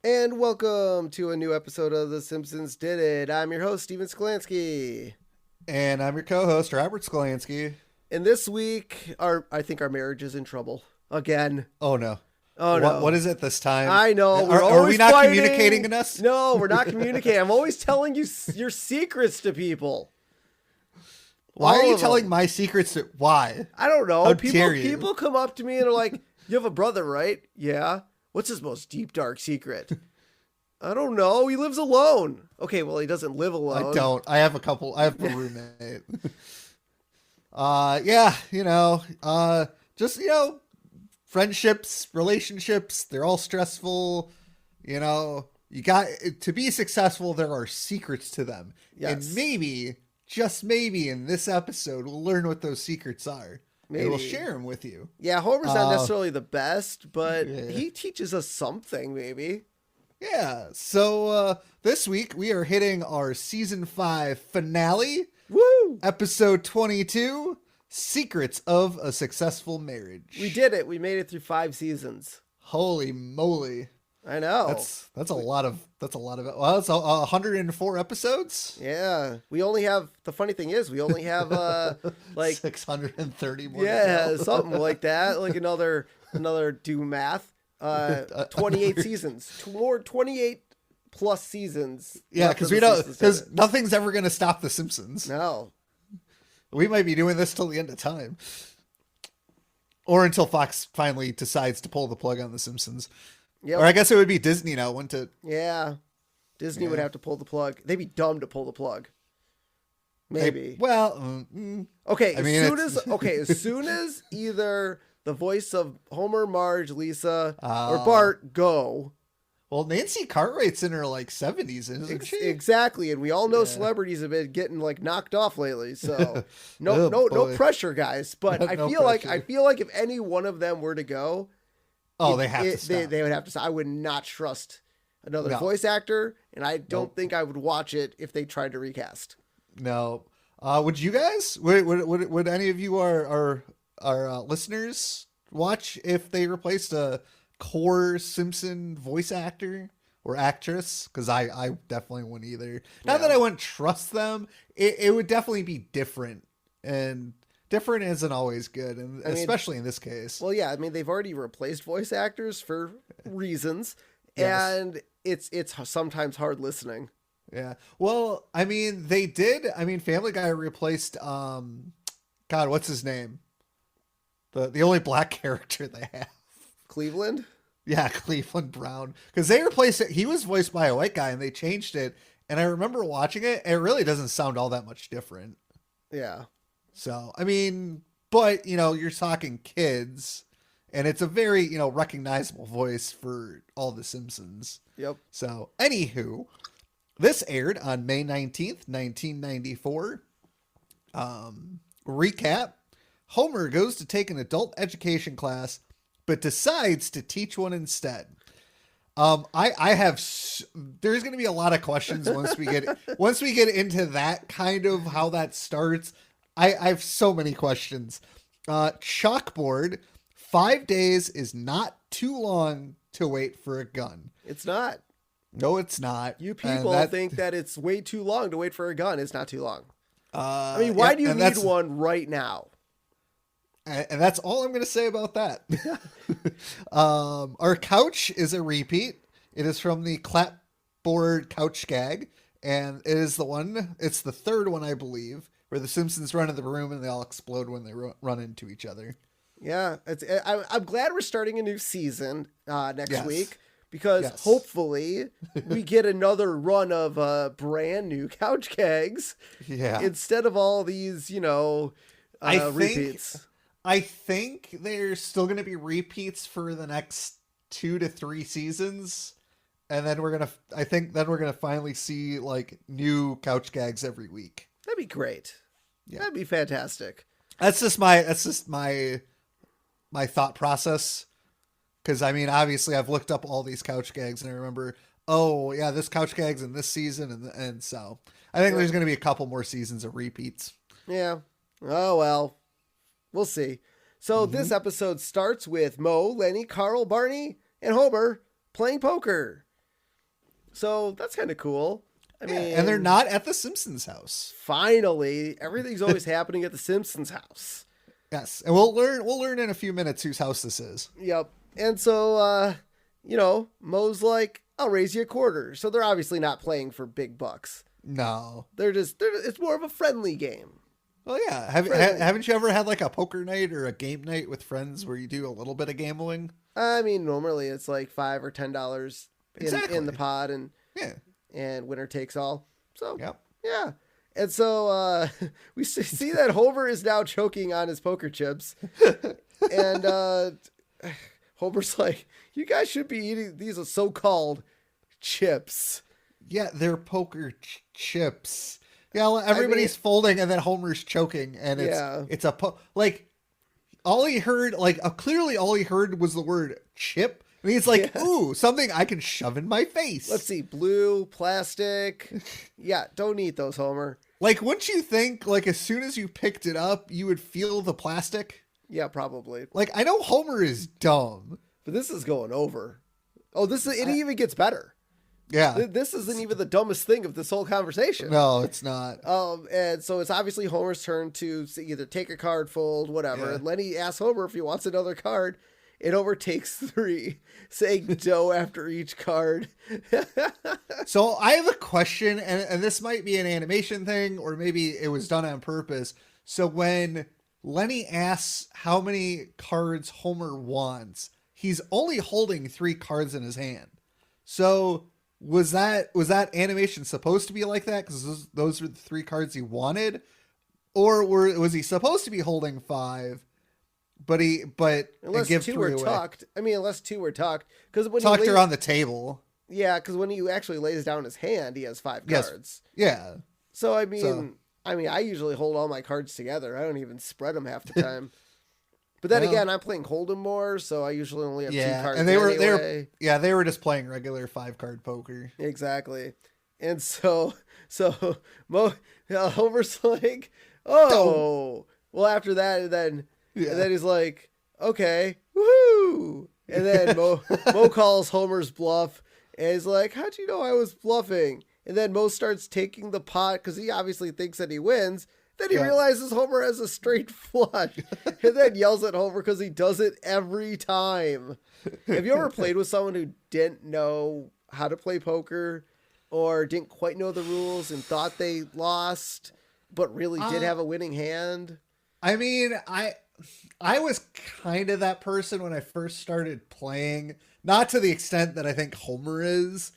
And welcome to a new episode of The Simpsons Did It. I'm your host, Steven Skolansky. And I'm your co-host, Robert Skolansky. And this week, I think our marriage is in trouble. Again. Oh, no. Oh, no. What is it this time? I know. Are we not fighting. communicating in us? No, we're not communicating. I'm always telling you your secrets to people. Why are you telling my secrets? Why? I don't know. How dare you? People come up to me and are like, you have a brother, right? Yeah. What's his most deep, dark secret? I don't know. He lives alone. Okay, well, he doesn't live alone. I don't. I have a roommate. Yeah, just, friendships, relationships, they're all stressful. You got to be successful. There are secrets to them. Yes. And maybe, just maybe in this episode, we'll learn what those secrets are. Maybe. And we'll share them with you. Yeah, Homer's not necessarily the best, but he teaches us something, maybe. Yeah, so this week we are hitting our season 5 finale. Woo! Episode 22, Secrets of a Successful Marriage. We did it. We made it through 5 seasons. Holy moly. I know. That's a lot of well, it's 104 episodes. Yeah. The funny thing is we only have like 630 more. Yeah, something like that. Like another do math. 28 seasons. 28 plus seasons. Yeah, because nothing's ever going to stop the Simpsons. No. We might be doing this till the end of time. Or until Fox finally decides to pull the plug on the Simpsons. Yep. Or I guess it would be Disney now, wouldn't it? Yeah. Disney would have to pull the plug. They'd be dumb to pull the plug. Maybe. Okay, as soon as either the voice of Homer, Marge, Lisa, or Bart go. Well, Nancy Cartwright's in her 70s, isn't she? Exactly, and we all know celebrities have been getting knocked off lately. So no pressure, guys. But I feel like if any one of them were to go, they have to stop. They would have to stop. I would not trust another voice actor, and I don't think I would watch it if they tried to recast. No. Would you guys? Would any of you our listeners watch if they replaced a core Simpson voice actor or actress? Because I definitely wouldn't either. Not that I wouldn't trust them. It would definitely be different, and different isn't always good, and especially in this case. Well, yeah, I mean they've already replaced voice actors for reasons, and it's sometimes hard listening. Yeah. Well, I mean they did. I mean Family Guy replaced God, what's his name? The only black character they have. Cleveland? Yeah, Cleveland Brown. Because they replaced it. He was voiced by a white guy and they changed it. And I remember watching it. It really doesn't sound all that much different. Yeah. So, I mean, but, you're talking kids. And it's a very, recognizable voice for all the Simpsons. Yep. So, anywho, this aired on May 19th, 1994. Recap. Homer goes to take an adult education class, but decides to teach one instead. There's going to be a lot of questions once we get into that kind of how that starts. I have so many questions. Chalkboard, 5 days is not too long to wait for a gun. It's not. No, it's not. You people think that it's way too long to wait for a gun. It's not too long. I mean, why do you need one right now? And that's all I'm going to say about that. Our couch is a repeat. It is from the clapboard couch gag. And it's the third one, I believe, where the Simpsons run in the room and they all explode when they run into each other. Yeah. I'm glad we're starting a new season next week. Because hopefully we get another run of brand new couch gags. Yeah. Instead of all these, repeats. I think there's still going to be repeats for the next 2 to 3 seasons. And then we're going to finally see new couch gags every week. That'd be great. Yeah. That'd be fantastic. That's just my thought process. Because, I mean, obviously I've looked up all these couch gags and I remember, oh, yeah, this couch gag's in this season. And so I think there's going to be a couple more seasons of repeats. Yeah. Oh, well, we'll see. So this episode starts with Moe, Lenny, Carl, Barney, and Homer playing poker. So that's kind of cool. I mean, and they're not at the Simpsons house. Finally, everything's always happening at the Simpsons house. Yes, and we'll learn in a few minutes whose house this is. Yep. And so, Moe's like, I'll raise you a quarter. So they're obviously not playing for big bucks. No. It's more of a friendly game. Well, yeah. Haven't you ever had like a poker night or a game night with friends where you do a little bit of gambling? I mean, normally it's like $5 or $10 in the pot, and winner takes all. So, yeah. And so we see that Homer is now choking on his poker chips. And Homer's like, you guys should be eating these so-called chips. Yeah, they're poker chips. Yeah, everybody's folding, and then Homer's choking, and it's all he heard, clearly all he heard was the word chip. And he's like, ooh, something I can shove in my face. Let's see, blue, plastic. Yeah, don't eat those, Homer. Like, wouldn't you think, like, as soon as you picked it up, you would feel the plastic? Yeah, probably. Like, I know Homer is dumb. But this is going over. Oh, it even gets better. Yeah. This isn't even the dumbest thing of this whole conversation. No, it's not. And so it's obviously Homer's turn to either take a card, fold, whatever. Yeah. And Lenny asks Homer if he wants another card. It overtakes 3, saying dough after each card. So I have a question, and this might be an animation thing, or maybe it was done on purpose. So when Lenny asks how many cards Homer wants, he's only holding 3 cards in his hand. So was that animation supposed to be like that? Because those were the 3 cards he wanted? Or was he supposed to be holding 5? Unless 2 were tucked. I mean, unless 2 were tucked. Tucked are on the table. Yeah, because when he actually lays down his hand, he has 5 cards. Yeah. So, I mean, I usually hold all my cards together. I don't even spread them half the time. But then again, I'm playing Hold'em more, so I usually only have 2 cards. And they were just playing regular 5-card poker. Exactly. And so Homer's like, oh. Well, after that, and then he's like, okay, woohoo! And then Moe calls Homer's bluff, and he's like, how'd you know I was bluffing? And then Moe starts taking the pot because he obviously thinks that he wins. Then he realizes Homer has a straight flush, and then yells at Homer because he does it every time. Have you ever played with someone who didn't know how to play poker or didn't quite know the rules and thought they lost, but really did have a winning hand? I mean, I was kind of that person when I first started playing, not to the extent that I think Homer is.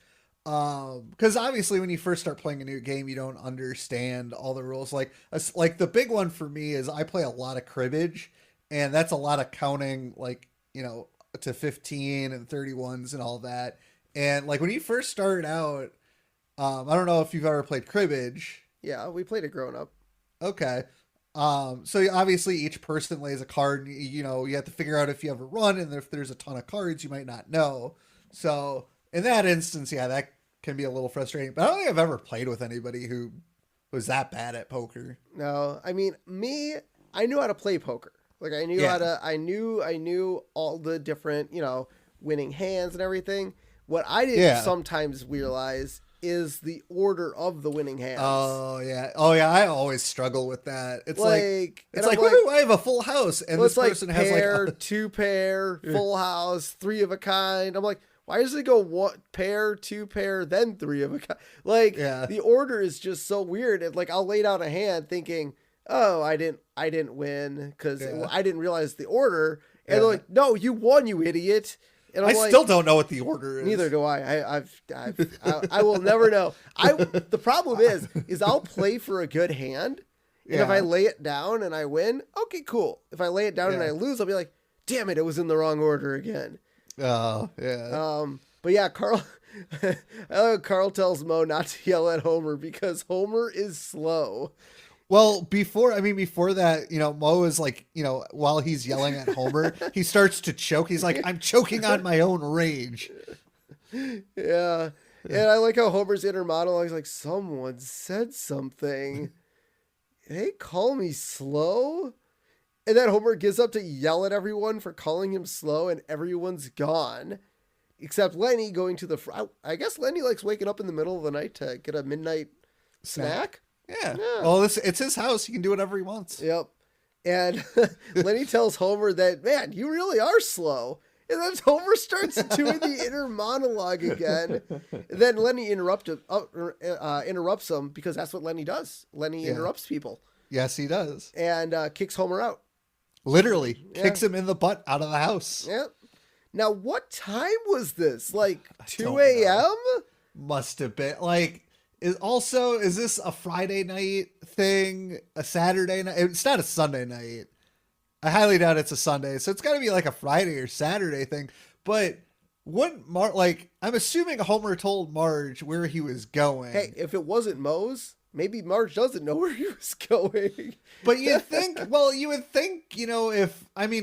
Because obviously when you first start playing a new game, you don't understand all the rules. Like the big one for me is I play a lot of cribbage, and that's a lot of counting, to 15 and 31s and all that. And like when you first start out, I don't know if you've ever played cribbage. Yeah, we played it growing up. Okay. So obviously each person lays a card, and, you have to figure out if you have a run, and if there's a ton of cards, you might not know. So in that instance, that can be a little frustrating, but I don't think I've ever played with anybody who was that bad at poker. No, I mean, I knew how to play poker. Like I knew how to, I knew all the different, winning hands and everything. What I didn't sometimes realize is the order of the winning hands. Oh yeah. I always struggle with that. It's like I have a full house, and this person has pair, 2 pair, full house, 3 of a kind. I'm like, why does it go 1 pair, 2 pair, then 3 of a kind? The order is just so weird. And I'll lay down a hand thinking, oh, I didn't win because I didn't realize the order. And they're like, no, you won, you idiot. And I still don't know what the order is. Neither do I. I will never know. The problem is I'll play for a good hand, and if I lay it down and I win, okay, cool. If I lay it down and I lose, I'll be like, damn it was in the wrong order again. Oh yeah. But yeah, Carl tells Moe not to yell at Homer because Homer is slow. Well, before that, Moe is like, while he's yelling at Homer, he starts to choke. He's like, I'm choking on my own rage. Yeah. And I like how Homer's inner monologue is like, someone said something. They call me slow? And then Homer gives up to yell at everyone for calling him slow, and everyone's gone. Except Lenny going to the... I guess Lenny likes waking up in the middle of the night to get a midnight snack. Yeah. Well, it's his house. He can do whatever he wants. Yep. And Lenny tells Homer that, man, you really are slow. And then Homer starts doing the inner monologue again. And then Lenny interrupts him because that's what Lenny does. Lenny interrupts people. Yes, he does. And kicks Homer out. Literally. Kicks him in the butt out of the house. Yeah. Now, what time was this? Like 2 a.m.? Must have been. Like, is this a Friday night thing? A Saturday night? It's not a Sunday night. I highly doubt it's a Sunday. So it's got to be like a Friday or Saturday thing. But I'm assuming Homer told Marge where he was going. Hey, if it wasn't Moe's, maybe Marge doesn't know where he was going. But you would think,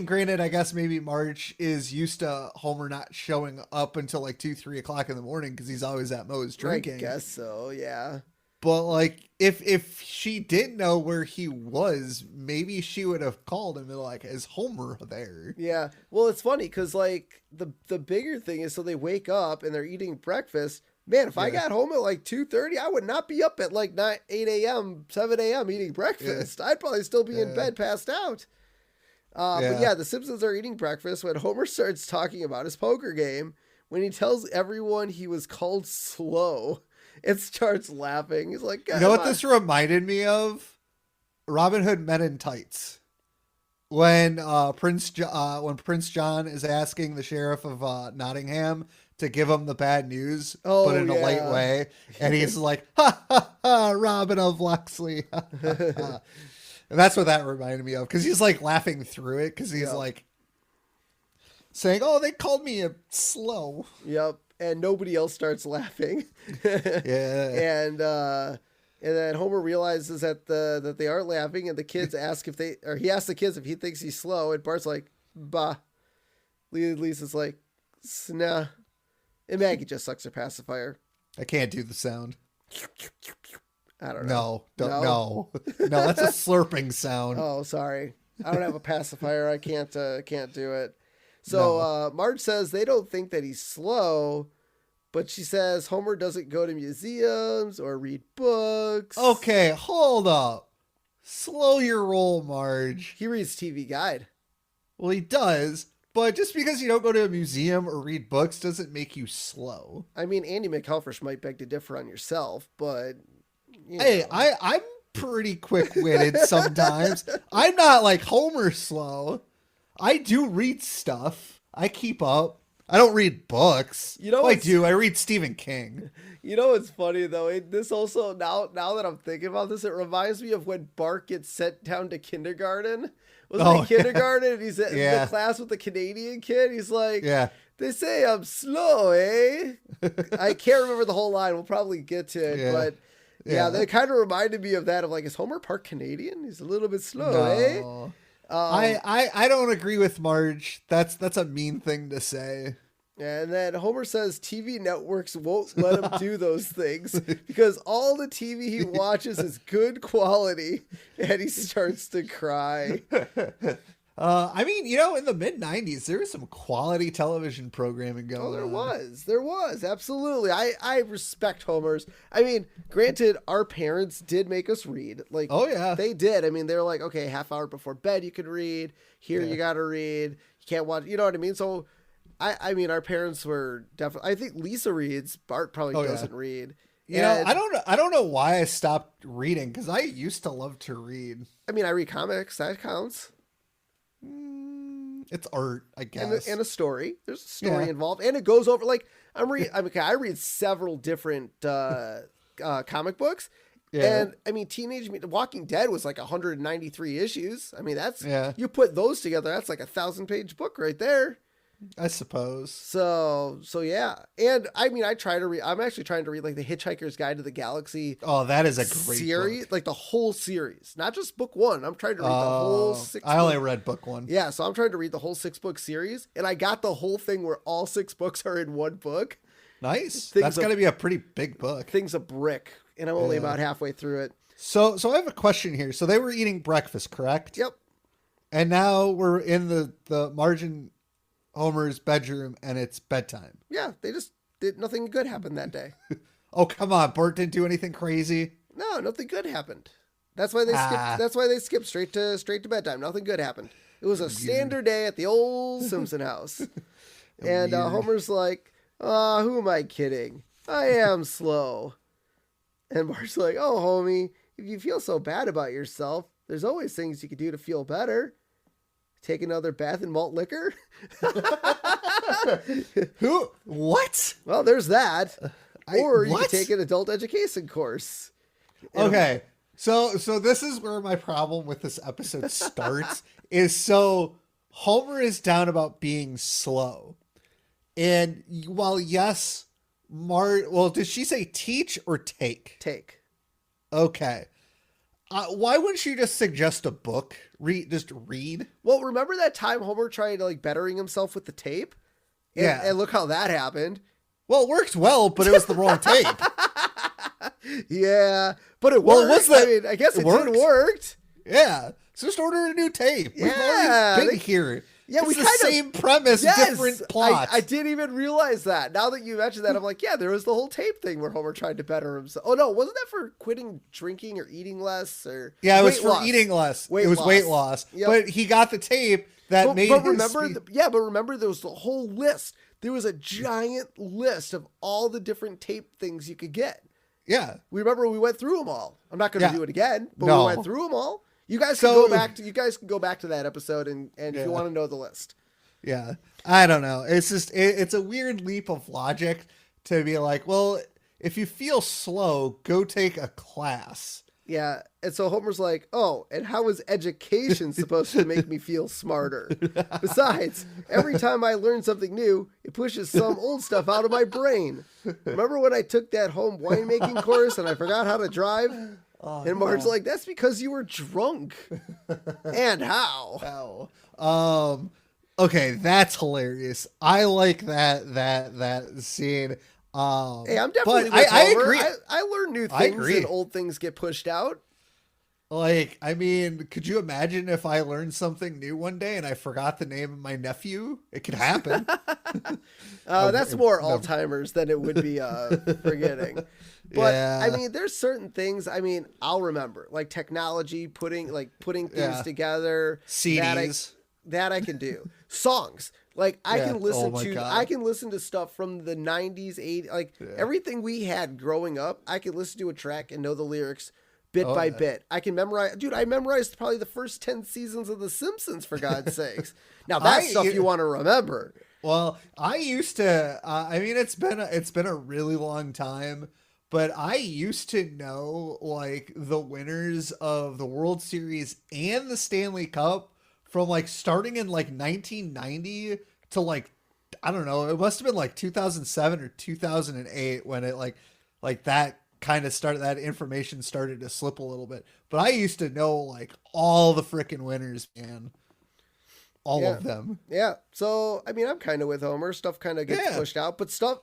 granted, I guess maybe Marge is used to Homer not showing up until like 2-3 o'clock in the morning because he's always at Moe's drinking. I guess so, yeah. But like, if she didn't know where he was, maybe she would have called him and like, is Homer there? Yeah. Well, it's funny because like the bigger thing is, so they wake up and they're eating breakfast. Man, if I got home at like 2:30, I would not be up at like 8 a.m., 7 a.m. eating breakfast. Yeah. I'd probably still be in bed passed out. But yeah, the Simpsons are eating breakfast when Homer starts talking about his poker game. When he tells everyone he was called slow, it starts laughing. He's like, you know what this reminded me of? Robin Hood Men in Tights. When Prince John is asking the sheriff of Nottingham to give him the bad news, but in a light way. And he's like, ha, ha, ha, Robin of Locksley. And that's what that reminded me of. Because he's like laughing through it. Because he's like saying, oh, they called me a slow. Yep. And nobody else starts laughing. And then Homer realizes that they aren't laughing. And the kids ask he asks the kids if he thinks he's slow. And Bart's like, bah. Lisa's like, nah. And Maggie just sucks her pacifier. I can't do the sound. I don't know. No, that's a slurping sound. Oh, sorry. I don't have a pacifier. I can't do it. So Marge says they don't think that he's slow, but she says Homer doesn't go to museums or read books. Okay, hold up. Slow your roll, Marge. He reads TV Guide. Well, he does. But just because you don't go to a museum or read books doesn't make you slow. I mean, Andy McElfresh might beg to differ on yourself, but... Hey, I'm pretty quick-witted sometimes. I'm not like Homer slow. I do read stuff. I keep up. I don't read books. I do. I read Stephen King. You know what's funny, though? This also, now that I'm thinking about this, it reminds me of when Bart gets sent down to kindergarten. Was in kindergarten and he's in the class with the Canadian kid. He's like, they say I'm slow, eh? I can't remember the whole line. We'll probably get to it. But they kind of reminded me of that. Of like, is Homer Park Canadian? He's a little bit slow, eh? I don't agree with Marge. That's a mean thing to say. And then Homer says TV networks won't let him do those things because all the TV he watches is good quality, and he starts to cry. In the mid-90s, there was some quality television programming going on. There was. Absolutely. I respect Homer's. I mean, granted, our parents did make us read. Like, oh, yeah. They did. I mean, they were like, okay, half hour before bed you could read. Here you got to read. You can't watch. You know what I mean? So... I mean, our parents were definitely. I think Lisa reads. Bart probably doesn't read. I don't know why I stopped reading because I used to love to read. I mean, I read comics. That counts. It's art, I guess, and a story. There's a story involved, and it goes over. Like I read several different comic books. Yeah. And I mean, Walking Dead was like 193 issues. I mean, that's you put those together. That's like 1,000-page book right there. I suppose. So yeah. And I mean, I'm actually trying to read like the Hitchhiker's Guide to the Galaxy. Oh, that is a great series, book. Like the whole series, not just book one. I'm trying to read the whole 6 I only read book one. Yeah. So I'm trying to read the whole 6-book series, and I got the whole thing where all 6 books are in one book. Nice. That's got to be a pretty big book. Thing's a brick, and I'm only about halfway through it. So I have a question here. So they were eating breakfast, correct? Yep. And now we're in the Marge and Homer's bedroom, and it's bedtime. Yeah, they just did nothing good happened that day. Oh, come on. Bert didn't do anything crazy. No, nothing good happened. That's why they skipped. That's why they skipped straight to bedtime. Nothing good happened. It was a standard day at the old Simpson house. And Homer's like, who am I kidding? I am slow. And Marge's like, oh, homie, if you feel so bad about yourself, there's always things you could do to feel better. Take another bath in malt liquor? Who? What? Well, there's that. Or you could take an adult education course. Okay. So this is where my problem with this episode starts. Is so Homer is down about being slow. And while yes, did she say teach or take? Take. Okay. Why wouldn't you just suggest a book? Just read? Well, remember that time Homer tried like bettering himself with the tape? And look how that happened. Well, it worked well, but it was the wrong tape. Yeah, but it worked. I guess it did work. Yeah. So just order a new tape. We've already been here. Yeah, it's the same premise, different plot. I didn't even realize that. Now that you mentioned that, I'm like, yeah, there was the whole tape thing where Homer tried to better himself. Oh, no, wasn't that for quitting drinking or eating less? Yeah, it was for eating less. It was weight loss. Yep. But he got the tape that made his... but remember there was the whole list. There was a giant list of all the different tape things you could get. Yeah. We went through them all. I'm not going to do it again, but we went through them all. You guys can go back to that episode and if you want to know the list. Yeah. I don't know. It's just it's a weird leap of logic to be like, well, if you feel slow, go take a class. Yeah. And so Homer's like, oh, and how is education supposed to make me feel smarter? Besides, every time I learn something new, it pushes some old stuff out of my brain. Remember when I took that home winemaking course and I forgot how to drive? Oh, and Marge's like, that's because you were drunk. And how? Okay, that's hilarious. I like that scene. Hey, I'm definitely with Homer. I agree. I learn new things and old things get pushed out. Like, I mean, could you imagine if I learned something new one day and I forgot the name of my nephew? It could happen. That's more Alzheimer's than it would be forgetting. But I mean, there's certain things. I mean, I'll remember, like technology, putting things together. CDs that I can do. Songs, like I can listen to stuff from the 90s, 80s, like everything we had growing up. I can listen to a track and know the lyrics bit by bit. I can memorize. Dude, I memorized probably the first 10 seasons of The Simpsons, for God's sakes. Now that's stuff you want to remember. Well, I used to. I mean, it's been a really long time. But I used to know like the winners of the World Series and the Stanley Cup from like starting in like 1990 to like, I don't know, it must have been like 2007 or 2008 when it like that kind of started, that information started to slip a little bit. But I used to know like all the freaking winners, man. All of them. Yeah. So, I mean, I'm kind of with Homer. Stuff kind of gets pushed out. But stuff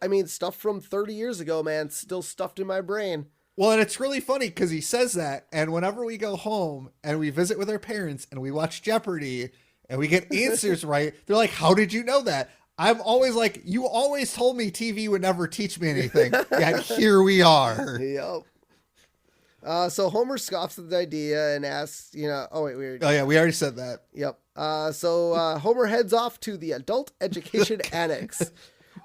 from 30 years ago, man, still stuffed in my brain. Well, and it's really funny because he says that. And whenever we go home and we visit with our parents and we watch Jeopardy and we get answers right, they're like, how did you know that? I'm always like, you always told me TV would never teach me anything. Yet here we are. Yep. So Homer scoffs at the idea and asks, we already said that. Yep. So Homer heads off to the adult education annex.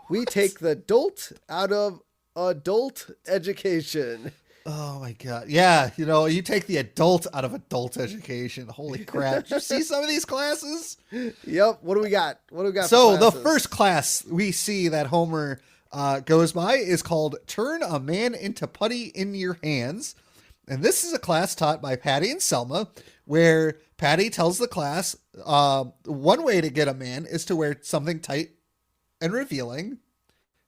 We take the dolt out of adult education. Oh my God. Yeah. You take the adult out of adult education. Holy crap. Did you see some of these classes? Yep. What do we got? So the first class we see that Homer goes by is called Turn a Man into Putty in Your Hands. And this is a class taught by Patty and Selma, where Patty tells the class one way to get a man is to wear something tight and revealing.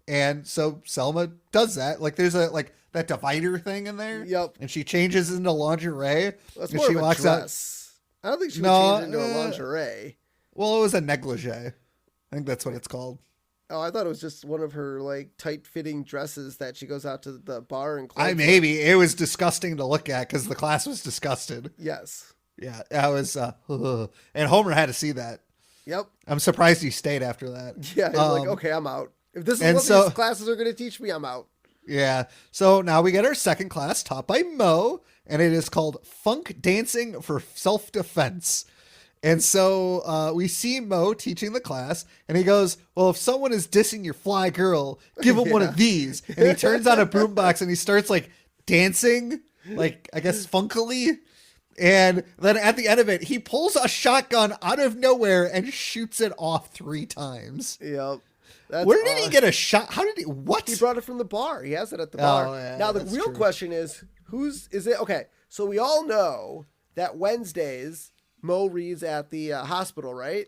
And so Selma does that. Like there's that divider thing in there. Yep. And she changes into lingerie. That's more of a dress. I don't think she would change into a lingerie. Well, it was a negligee. I think that's what it's called. Oh, I thought it was just one of her like tight-fitting dresses that she goes out to the bar and clothes. Maybe it was disgusting to look at because the class was disgusted. Yes. Yeah, that was, and Homer had to see that. Yep. I'm surprised he stayed after that. Yeah, he's like, okay, I'm out. If this is what these classes are going to teach me, I'm out. Yeah. So now we get our second class taught by Mo, and it is called Funk Dancing for Self-Defense. And so we see Mo teaching the class, and he goes, well, if someone is dissing your fly girl, give him one of these. And he turns on a boombox and he starts like dancing, like I guess funkily. And then at the end of it, he pulls a shotgun out of nowhere and shoots it off 3 times. Yep. Where did he get a shot? How did he? What? He brought it from the bar. He has it at the bar. Yeah, now the real question is, is it? Okay, so we all know that Wednesdays Mo reads at the hospital, right?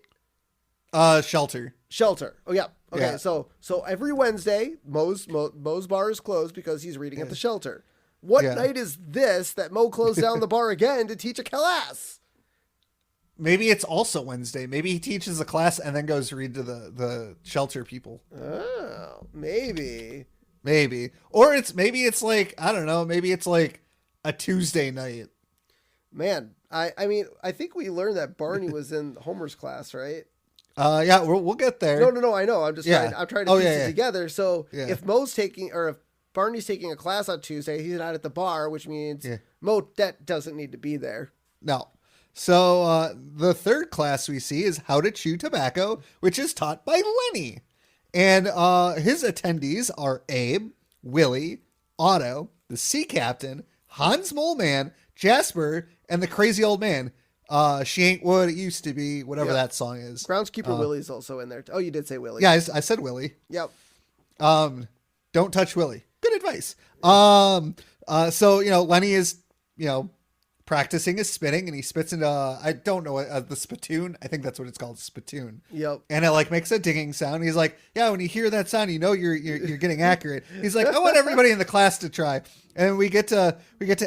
Shelter. Oh yeah. Okay. Yeah. So every Wednesday, Mo's bar is closed because he's reading at the shelter. What night is this that Mo closed down the bar again to teach a class? Maybe it's also Wednesday. Maybe he teaches a class and then goes read to the shelter people. Oh, maybe. Or maybe it's like, I don't know, maybe it's like a Tuesday night. Man, I mean, I think we learned that Barney was in Homer's class, right? Yeah, we'll get there. No, I know. I'm trying to piece it together. So if if Barney's taking a class on Tuesday, he's not at the bar, which means Mo doesn't need to be there. No. So the third class we see is How to Chew Tobacco, which is taught by Lenny. And his attendees are Abe, Willie, Otto, the Sea Captain, Hans Moleman, Jasper, and the Crazy Old Man. She Ain't What It Used to Be, whatever that song is. Groundskeeper Willie's also in there. Oh, you did say Willie. Yeah, I said Willie. Yep. Don't touch Willie. Good advice. So, Lenny is, practicing his spitting, and he spits into I don't know the spittoon. I think that's what it's called, spittoon. Yep. And it like makes a dinging sound. He's like, yeah, when you hear that sound, you're getting accurate. He's like, I want everybody in the class to try. And we get to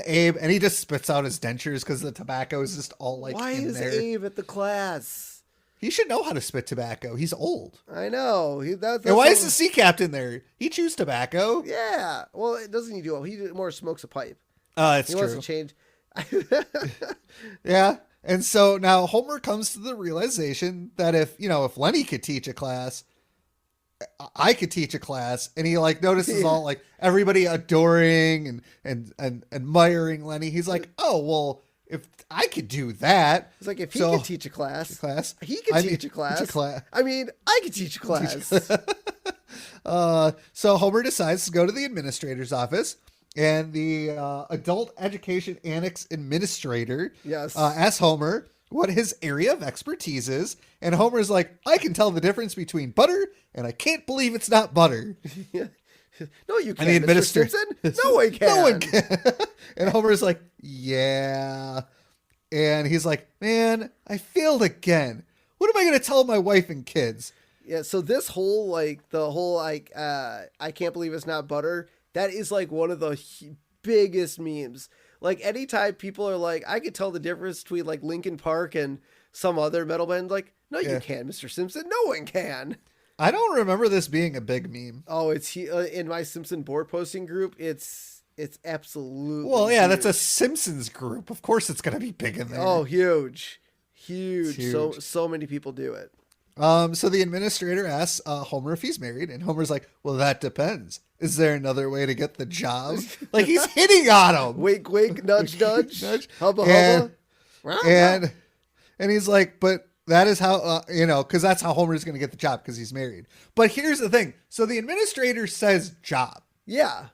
Abe, and he just spits out his dentures because the tobacco is just all like. Why is there. Abe at the class? He should know how to spit tobacco. He's old. I know. And why is the sea captain there? He chews tobacco. Yeah. Well, it doesn't he do? He more smokes a pipe. It's true. He wants to change. Yeah. And so now Homer comes to the realization that if Lenny could teach a class, I could teach a class. And he like notices all like everybody adoring and admiring Lenny. He's like, oh, well, if I could do that. It's like, if he could teach a class, he could teach a class. I mean, I could teach a class. So Homer decides to go to the administrator's office. And the adult education annex administrator asks Homer what his area of expertise is. And Homer's like, I can tell the difference between butter, and I can't believe it's not butter. No, you can't, and the Mr. Simpson. No one can. No one can. And Homer's like, yeah. And he's like, man, I failed again. What am I going to tell my wife and kids? Yeah, so this whole, I can't believe it's not butter, that is like one of the biggest memes. Like anytime people are like, I could tell the difference between like Linkin Park and some other metal band. Like, no, you can't, Mr. Simpson. No one can. I don't remember this being a big meme. Oh, it's in my Simpson board posting group. It's absolutely. Well, yeah, huge. That's a Simpsons group. Of course, it's gonna be big in there. Oh, huge. So many people do it. So the administrator asks Homer if he's married, and Homer's like, well, that depends. Is there another way to get the job? Like, he's hitting on him. Wink, wink, nudge, nudge. Hubba, hubba. And he's like, but that is how, because that's how Homer's going to get the job, because he's married. But here's the thing. So the administrator says job. Yeah.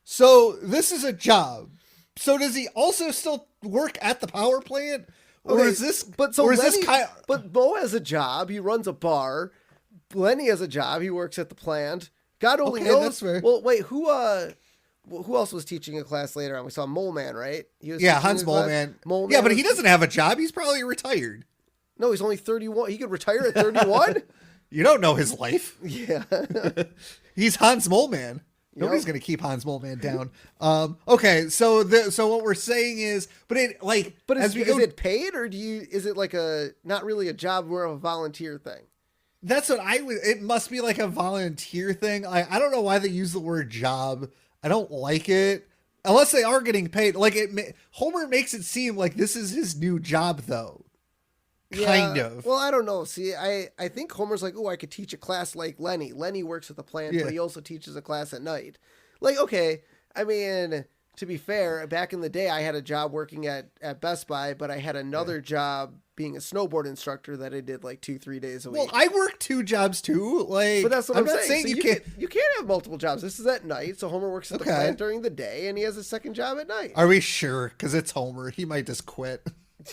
So this is a job. So does he also still work at the power plant? Or is this? But Bo has a job. He runs a bar. Lenny has a job. He works at the plant. God only knows. That's fair. Well, wait. Who else was teaching a class later on? We saw Mole Man, right? Hans Mole Man. Yeah, but he doesn't have a job. He's probably retired. No, he's only 31. He could retire at 31. You don't know his life. Yeah. He's Hans Mole Man. Nobody's going to keep Hans Mole Man down. Okay, so what we're saying is, is it paid, or is it like not really a job, more of a volunteer thing? That's what it must be like a volunteer thing. I don't know why they use the word job. I don't like it. Unless they are getting paid. Like, Homer makes it seem like this is his new job, though. Kind of. Well, I don't know. See, I think Homer's like, oh, I could teach a class like Lenny. Lenny works at the plant, but he also teaches a class at night. Like, okay, I mean, to be fair, back in the day, I had a job working at Best Buy, but I had another job being a snowboard instructor that I did like 2-3 days a week. Well, I work 2 jobs too. Like, but that's what I'm not saying. So you can't. You can't have multiple jobs. This is at night, so Homer works at the plant during the day, and he has a second job at night. Are we sure? Because it's Homer. He might just quit.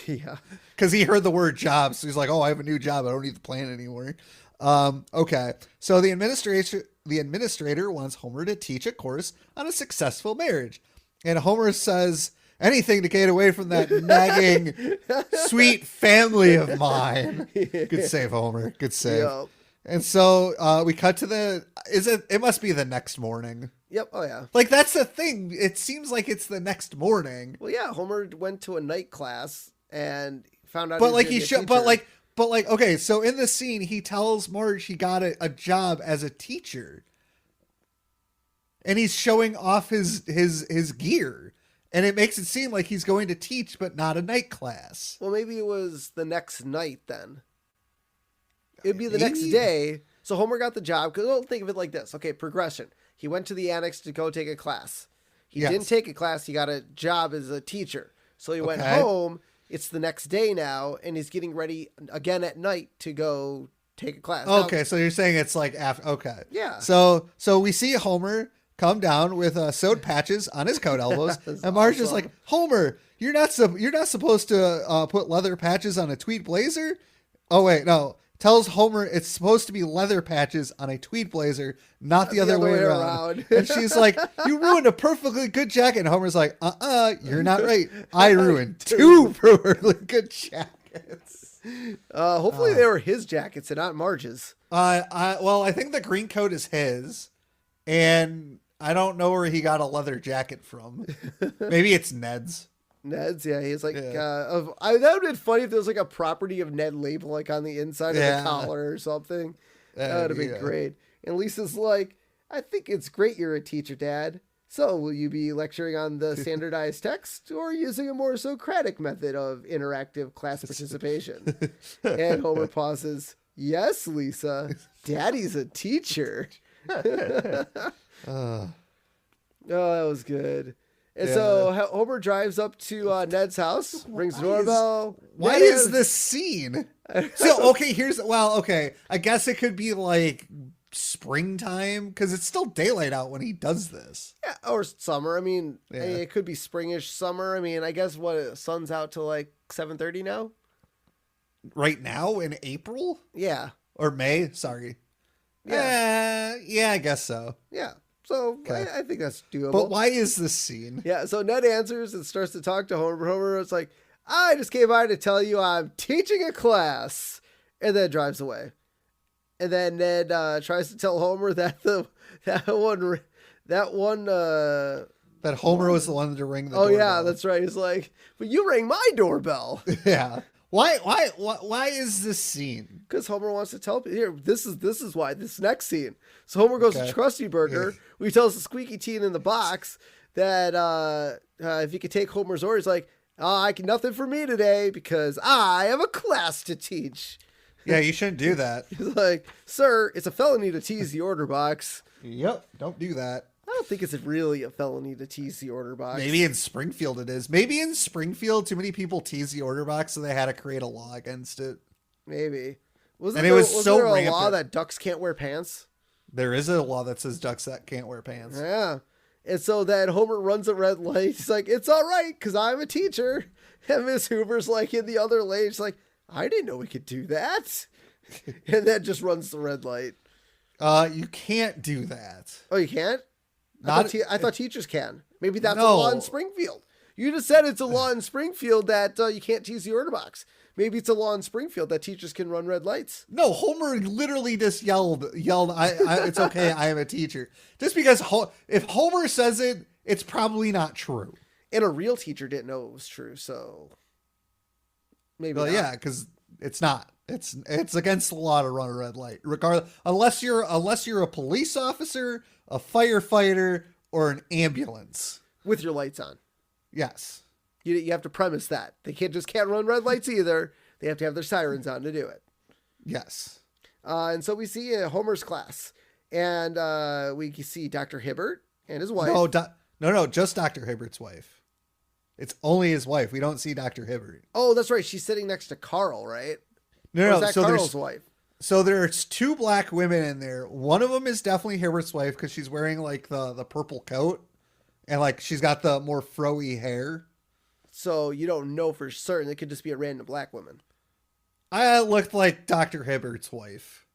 Yeah. Because he heard the word job, so he's like, oh, I have a new job. I don't need the plant anymore. Okay. So the administrator wants Homer to teach a course on a successful marriage. And Homer says, anything to get away from that nagging, sweet family of mine. Good save, Homer. Good save. Yep. And so we cut to it must be the next morning. Yep. Oh, yeah. Like, that's the thing. It seems like it's the next morning. Well, yeah. Homer went to a night class and found out. But like but okay. So in the scene, he tells Marge he got a job as a teacher, and he's showing off his gear, and it makes it seem like he's going to teach, but not a night class. Well, maybe it was the next night then. It'd be the next day. So Homer got the job because don't think of it like this. Okay, progression. He went to the annex to go take a class. He didn't take a class. He got a job as a teacher. So he went home. It's the next day now, and he's getting ready again at night to go take a class. Okay, so you're saying it's like after. Okay. Yeah. So we see Homer come down with sewed patches on his coat elbows, and Marge is like, Homer, you're not supposed to put leather patches on a tweed blazer. Oh wait, no. Tells Homer it's supposed to be leather patches on a tweed blazer, not the other way around. And she's like, you ruined a perfectly good jacket. And Homer's like, you're not right. I ruined 2 perfectly good jackets. Hopefully they were his jackets and not Marge's. Well, I think the green coat is his, and I don't know where he got a leather jacket from. Maybe it's Ned's. Ned's, yeah, he's like, that would have been funny if there was like a property of Ned label like on the inside of the collar or something. That would have been great. And Lisa's like, I think it's great you're a teacher, Dad. So will you be lecturing on the standardized text or using a more Socratic method of interactive class participation? And Homer pauses. Yes, Lisa. Daddy's a teacher. Oh, that was good. And so Homer drives up to Ned's house, rings the doorbell. Why is this scene? So, okay. I guess it could be like springtime because it's still daylight out when he does this. Yeah, or summer. I mean, it could be springish summer. I mean, I guess sun's out till like 7:30 now. Right now in April? Yeah. Or May? Sorry. Yeah. I guess so. Yeah. So I think that's doable. But why is this scene? Yeah, so Ned answers and starts to talk to Homer. Homer is like, I just came by to tell you I'm teaching a class. And then drives away. And then Ned tries to tell Homer that that Homer was the one to ring the doorbell. Oh, yeah, that's right. He's like, but you rang my doorbell. Yeah. Why is this scene? Because Homer wants to tell people. Here, this is why. This next scene. So Homer goes to Krusty Burger. He tells the squeaky teen in the box that if he could take Homer's order, he's like, nothing for me today because I have a class to teach. Yeah, you shouldn't do that. He's like, sir, it's a felony to tease the order box. Yep, don't do that. I don't think it's really a felony to tease the order box. Maybe in Springfield it is. Maybe in Springfield too many people tease the order box, so they had to create a law against it. Maybe. Was there a law that ducks can't wear pants? There is a law that says ducks that can't wear pants. Yeah. And so then Homer runs a red light. He's like, it's all right, because I'm a teacher. And Miss Hoover's like in the other lane. She's like, I didn't know we could do that. And then just runs the red light. You can't do that. Oh, you can't? I thought teachers can. Maybe that's a law in Springfield. You just said it's a law in Springfield that you can't tease the order box. Maybe it's a law in Springfield that teachers can run red lights. No, Homer literally just yelled, it's okay, I am a teacher. Just because if Homer says it, it's probably not true. And a real teacher didn't know it was true, so maybe not. Yeah, because it's not. It's against the law to run a red light, regardless, unless you're a police officer, a firefighter, or an ambulance. With your lights on. Yes. You have to premise that. They can't run red lights either. They have to have their sirens on to do it. Yes. And so we see Homer's class. And we see Dr. Hibbert and his wife. No, just Dr. Hibbert's wife. It's only his wife. We don't see Dr. Hibbert. Oh, that's right. She's sitting next to Carl, right? No, so Carl's wife. So there's two black women in there. One of them is definitely Hibbert's wife because she's wearing like the purple coat. And like she's got the more fro-y hair. So you don't know for certain. It could just be a random black woman. I looked like Dr. Hibbert's wife.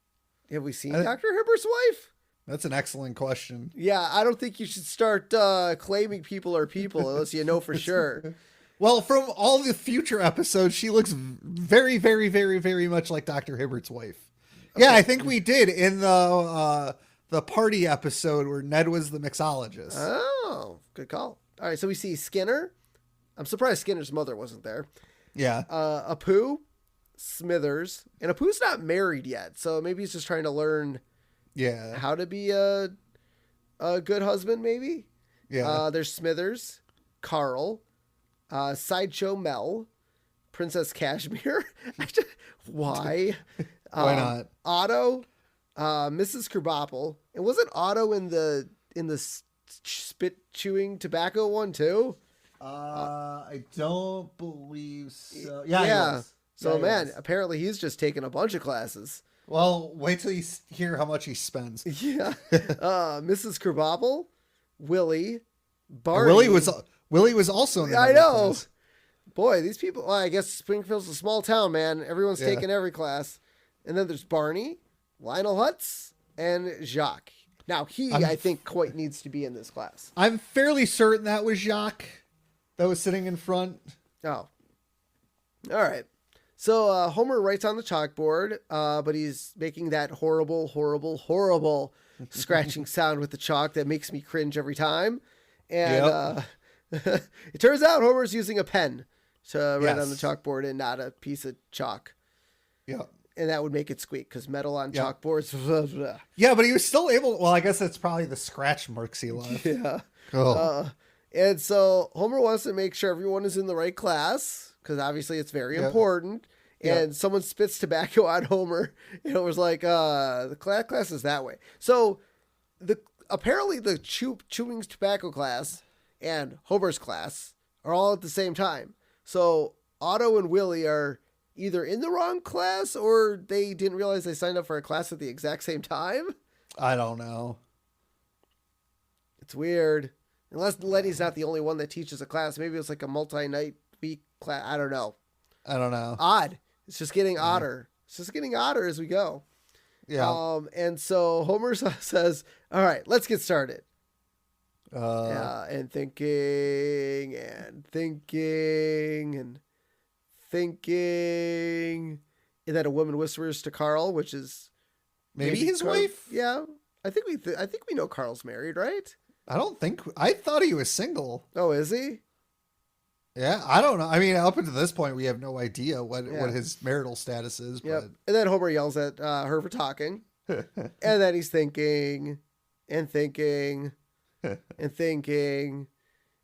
Have we seen Dr. Hibbert's wife? That's an excellent question. Yeah, I don't think you should start claiming people are people unless you know for sure. Well, from all the future episodes, she looks very, very, very, very much like Dr. Hibbert's wife. Okay. Yeah, I think we did in the party episode where Ned was the mixologist. Oh, good call. All right, so we see Skinner. I'm surprised Skinner's mother wasn't there. Yeah. Apu, Smithers, and Apu's not married yet, so maybe he's just trying to learn how to be a good husband, maybe. Yeah. There's Smithers, Carl, Sideshow Mel, Princess Cashmere. Why? Why not? Otto, Mrs. Krabappel. And wasn't Otto in the spit chewing tobacco one too? I don't believe so. Yeah. So man, apparently he's just taken a bunch of classes. Well, wait till you hear how much he spends. Yeah. Mrs. Krabappel, Willie, Barney. Willie was also in the I know. class. Boy, these people, well, I guess Springfield's a small town, man. Everyone's taking every class. And then there's Barney, Lionel Hutz, and Jacques. Now, I think, quite needs to be in this class. I'm fairly certain that was Jacques that was sitting in front. Oh. All right. So Homer writes on the chalkboard, but he's making that horrible, horrible, horrible scratching sound with the chalk that makes me cringe every time. And it turns out Homer's using a pen to write on the chalkboard and not a piece of chalk. Yeah. And that would make it squeak because metal on chalkboards. Yeah, but he was still able. Well, I guess that's probably the scratch marks he left. Yeah. Oh. And so Homer wants to make sure everyone is in the right class because obviously it's very important. And someone spits tobacco on Homer. And it was like, the class is that way. So apparently the chewing tobacco class and Homer's class are all at the same time. So Otto and Willie are either in the wrong class or they didn't realize they signed up for a class at the exact same time. I don't know. It's weird. Unless Lenny's not the only one that teaches a class. Maybe it's like a multi-night week class. I don't know. Odd. It's just getting odder. It's just getting odder as we go. Yeah. And so Homer says, all right, let's get started. And thinking and thinking and thinking. And then a woman whispers to Carl, which is maybe his wife. Yeah. I think we know Carl's married, right? I thought he was single. Oh, is he? Yeah, I don't know. I mean, up until this point, we have no idea what his marital status is. Yep. But... And then Homer yells at her for talking. And then he's thinking and thinking and thinking.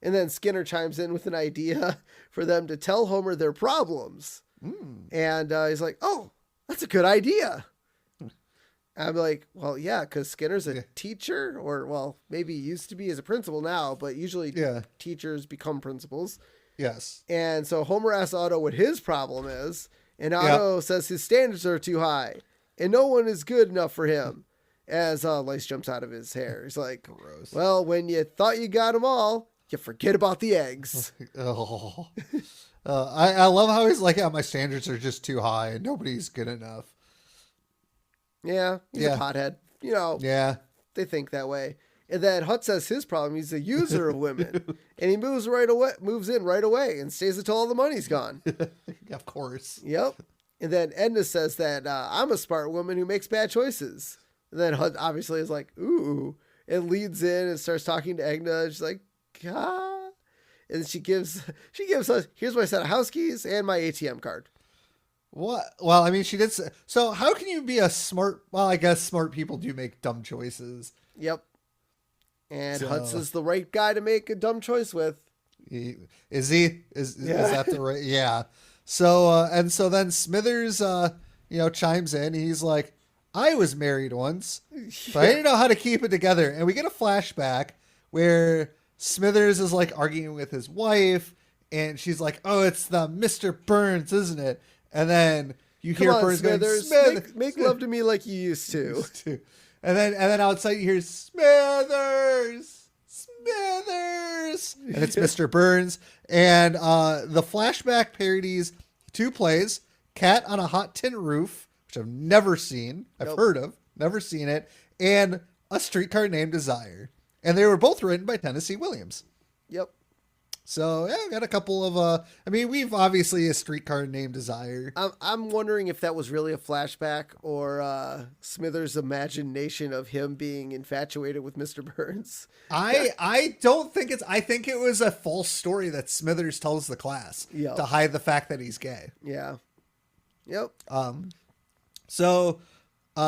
And then Skinner chimes in with an idea for them to tell Homer their problems. And he's like, oh, that's a good idea. I'm like, well, yeah, because Skinner's a teacher, or, well, maybe he used to be as a principal now, but usually teachers become principals. Yes. And so Homer asks Otto what his problem is, and Otto says his standards are too high, and no one is good enough for him, as lice jumps out of his hair. He's like, gross. Well, when you thought you got them all, you forget about the eggs. I love how he's like, my standards are just too high, and nobody's good enough. Yeah, he's a pothead. You know, they think that way. And then Hut says his problem, he's a user of women. And he moves in right away and stays until all the money's gone. Of course. Yep. And then Edna says that I'm a smart woman who makes bad choices. And then Hut obviously is like, ooh. And leads in and starts talking to Edna. And she's like, ah. And she gives us, here's my set of house keys and my ATM card. What? Well, I mean, she did say, so how can you be a smart, well, I guess smart people do make dumb choices. Yep. And Hutz is the right guy to make a dumb choice with. Is he? Is that the right? Yeah. So so then Smithers chimes in. He's like, I was married once, but I didn't know how to keep it together. And we get a flashback where Smithers is like arguing with his wife, and she's like, "Oh, it's the Mr. Burns, isn't it?" And then you hear Burns Smithers, going, make love to me like you used to. And then outside you hear Smithers. And it's Mr. Burns. And the flashback parodies 2 plays: Cat on a Hot Tin Roof, which I've never seen. I've heard of, never seen it, and A Streetcar Named Desire. And they were both written by Tennessee Williams. Yep. So, yeah, got a couple of, we've obviously A Streetcar Named Desire. I'm wondering if that was really a flashback or Smithers' imagination of him being infatuated with Mr. Burns. I don't think I think it was a false story that Smithers tells the class to hide the fact that he's gay. Yeah. Yep. So,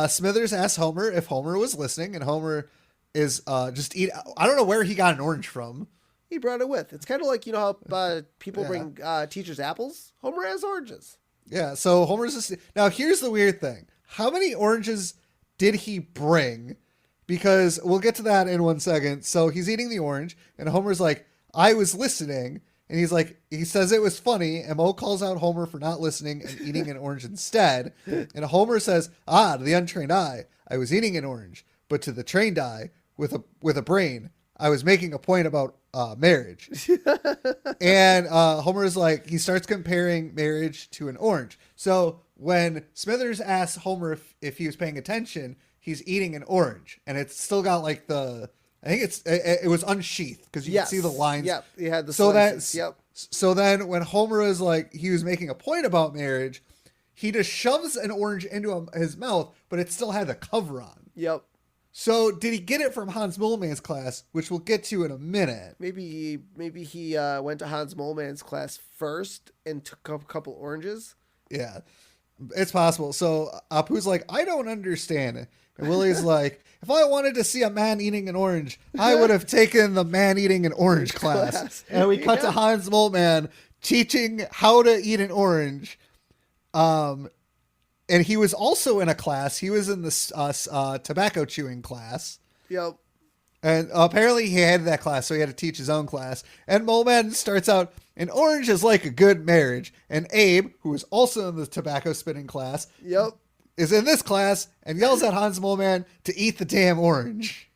Smithers asks Homer if Homer was listening, and Homer is I don't know where he got an orange from. He brought it with. It's kind of like, how people bring teachers apples. Homer has oranges. Yeah, so Homer's... Now, here's the weird thing. How many oranges did he bring? Because we'll get to that in 1 second. So he's eating the orange, and Homer's like, I was listening. And he's like, he says it was funny, and Mo calls out Homer for not listening and eating an orange instead. And Homer says, to the untrained eye, I was eating an orange. But to the trained eye, with a brain, I was making a point about marriage. And Homer is like, he starts comparing marriage to an orange. So when Smithers asks Homer if he was paying attention, he's eating an orange, and it's still got like it was unsheathed because you can see the lines. Yep, he had the slices. So then when Homer is like, he was making a point about marriage, he just shoves an orange into his mouth, but it still had the cover on. Yep. So did he get it from Hans Moleman's class, which we'll get to in a minute? Maybe he went to Hans Moleman's class first and took a couple oranges. Yeah, it's possible. So Apu's like, I don't understand. And Willie's like, if I wanted to see a man eating an orange, I would have taken the man eating an orange class. And we cut to Hans Moleman teaching how to eat an orange. And he was also in a class. He was in this tobacco chewing class. Yep. And apparently he had that class, so he had to teach his own class. And Moleman starts out, an orange is like a good marriage. And Abe, who is also in the tobacco spitting class, yep, is in this class and yells at Hans Moleman to eat the damn orange.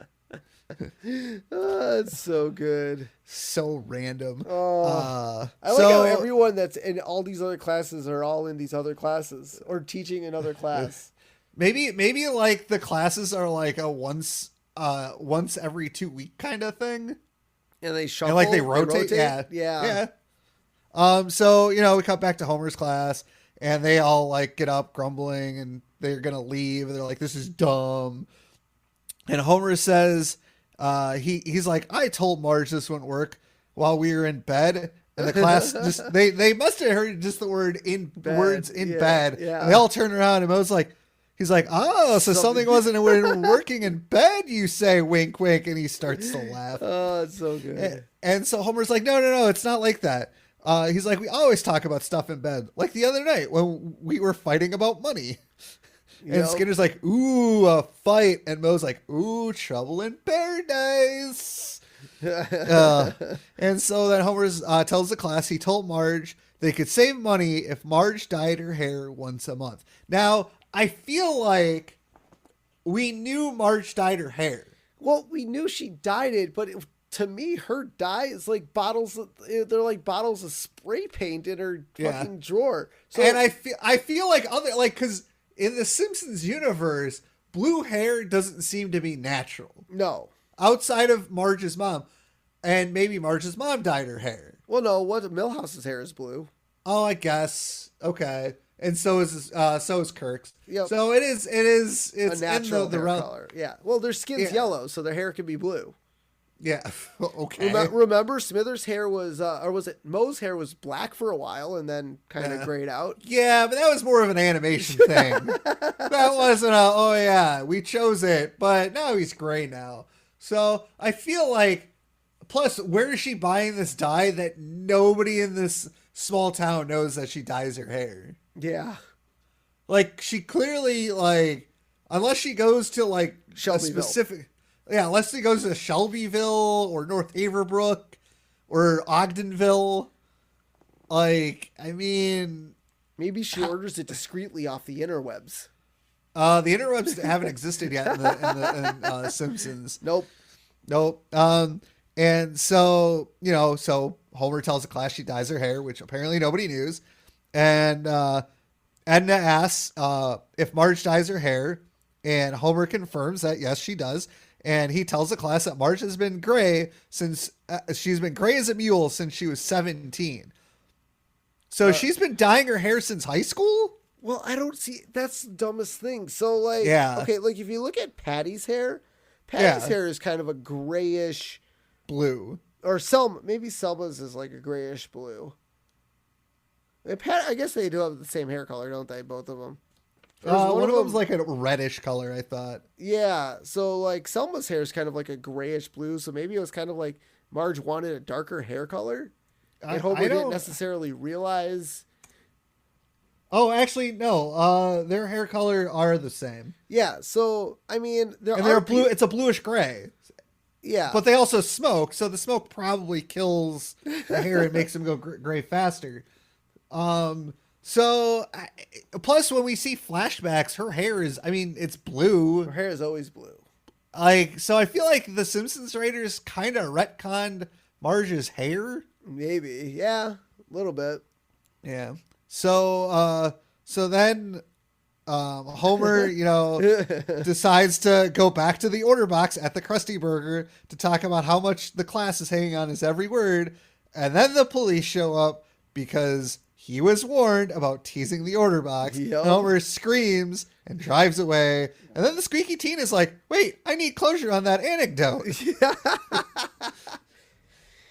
It's so good. So random. I like how everyone that's in all these other classes are all in these other classes or teaching another class. Maybe like the classes are like a once every 2 week kind of thing. And they shuffle. And like they rotate. Yeah. So, we cut back to Homer's class and they all like get up grumbling and they're going to leave. They're like, this is dumb. And Homer says, he's like, I told Marge this wouldn't work while we were in bed. And the class just, they must have heard just the words in bed. Yeah. And they all turn around and Mo's like, he's like, oh, so something wasn't working in bed, you say, wink, wink. And he starts to laugh. Oh, it's so good. And so Homer's like, no, it's not like that. He's like, we always talk about stuff in bed. Like the other night when we were fighting about money. And Skinner's like, ooh, a fight. And Mo's like, ooh, trouble in paradise. And so then Homer tells the class he told Marge they could save money if Marge dyed her hair once a month. Now, I feel like we knew Marge dyed her hair. Well, we knew she dyed it, but to me, her dye is like bottles. They're like bottles of spray paint in her fucking drawer. So, and I feel like because in the Simpsons universe, blue hair doesn't seem to be natural. No. Outside of Marge's mom. And maybe Marge's mom dyed her hair. Well, no. Milhouse's hair is blue. Oh, I guess. Okay. And so is Kirk's. Yep. So it's a natural hair color. Yeah. Well, their skin's yellow, so their hair can be blue. Yeah. Okay. Remember, Smithers' hair was, or was it Moe's hair was black for a while and then kind of grayed out? Yeah, but that was more of an animation thing. That wasn't we chose it, but now he's gray now. So I feel like, plus, where is she buying this dye that nobody in this small town knows that she dyes her hair? Yeah. Like, she clearly, like, unless she goes to, like, a specific... Yeah, unless she goes to Shelbyville or North Haverbrook or Ogdenville. Like, I mean... Maybe she orders it discreetly off the interwebs. The interwebs haven't existed yet in Simpsons. Nope. And so, so Homer tells the class she dyes her hair, which apparently nobody knew. And Edna asks if Marge dyes her hair, and Homer confirms that, yes, she does. And he tells the class that Marge has been gray since she's been gray as a mule since she was 17. So she's been dyeing her hair since high school? Well, I don't see. That's the dumbest thing. So, like, okay, like if you look at Patty's hair hair is kind of a grayish blue. Or maybe Selma's is like a grayish blue. I guess they do have the same hair color, don't they? Both of them. One of them's like a reddish color, I thought. Yeah, so like Selma's hair is kind of like a grayish blue, so maybe it was kind of like Marge wanted a darker hair color. And Homer didn't necessarily realize. Oh, actually, no. Their hair color are the same. Yeah, so I mean, they're blue. It's a bluish gray. Yeah, but they also smoke, so the smoke probably kills the hair and makes them go gray faster. So plus when we see flashbacks, her hair is, I mean, it's blue. Her hair is always blue. Like, so I feel like the Simpsons writers kind of retconned Marge's hair. Maybe, yeah, a little bit. Yeah. So then Homer, decides to go back to the order box at the Krusty Burger to talk about how much the class is hanging on his every word. And then the police show up because he was warned about teasing the order box. Yep. Homer screams and drives away. And then the squeaky teen is like, wait, I need closure on that anecdote.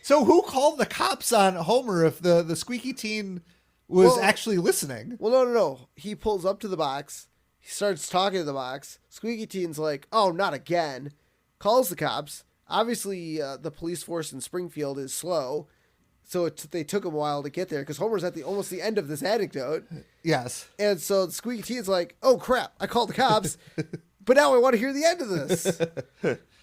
So who called the cops on Homer if the squeaky teen was actually listening? Well, no. He pulls up to the box. He starts talking to the box. Squeaky teen's like, oh, not again. Calls the cops. Obviously, the police force in Springfield is slow. So they took him a while to get there because Homer's at almost the end of this anecdote. Yes. And so the squeaky teen's like, oh, crap. I called the cops. But now I want to hear the end of this.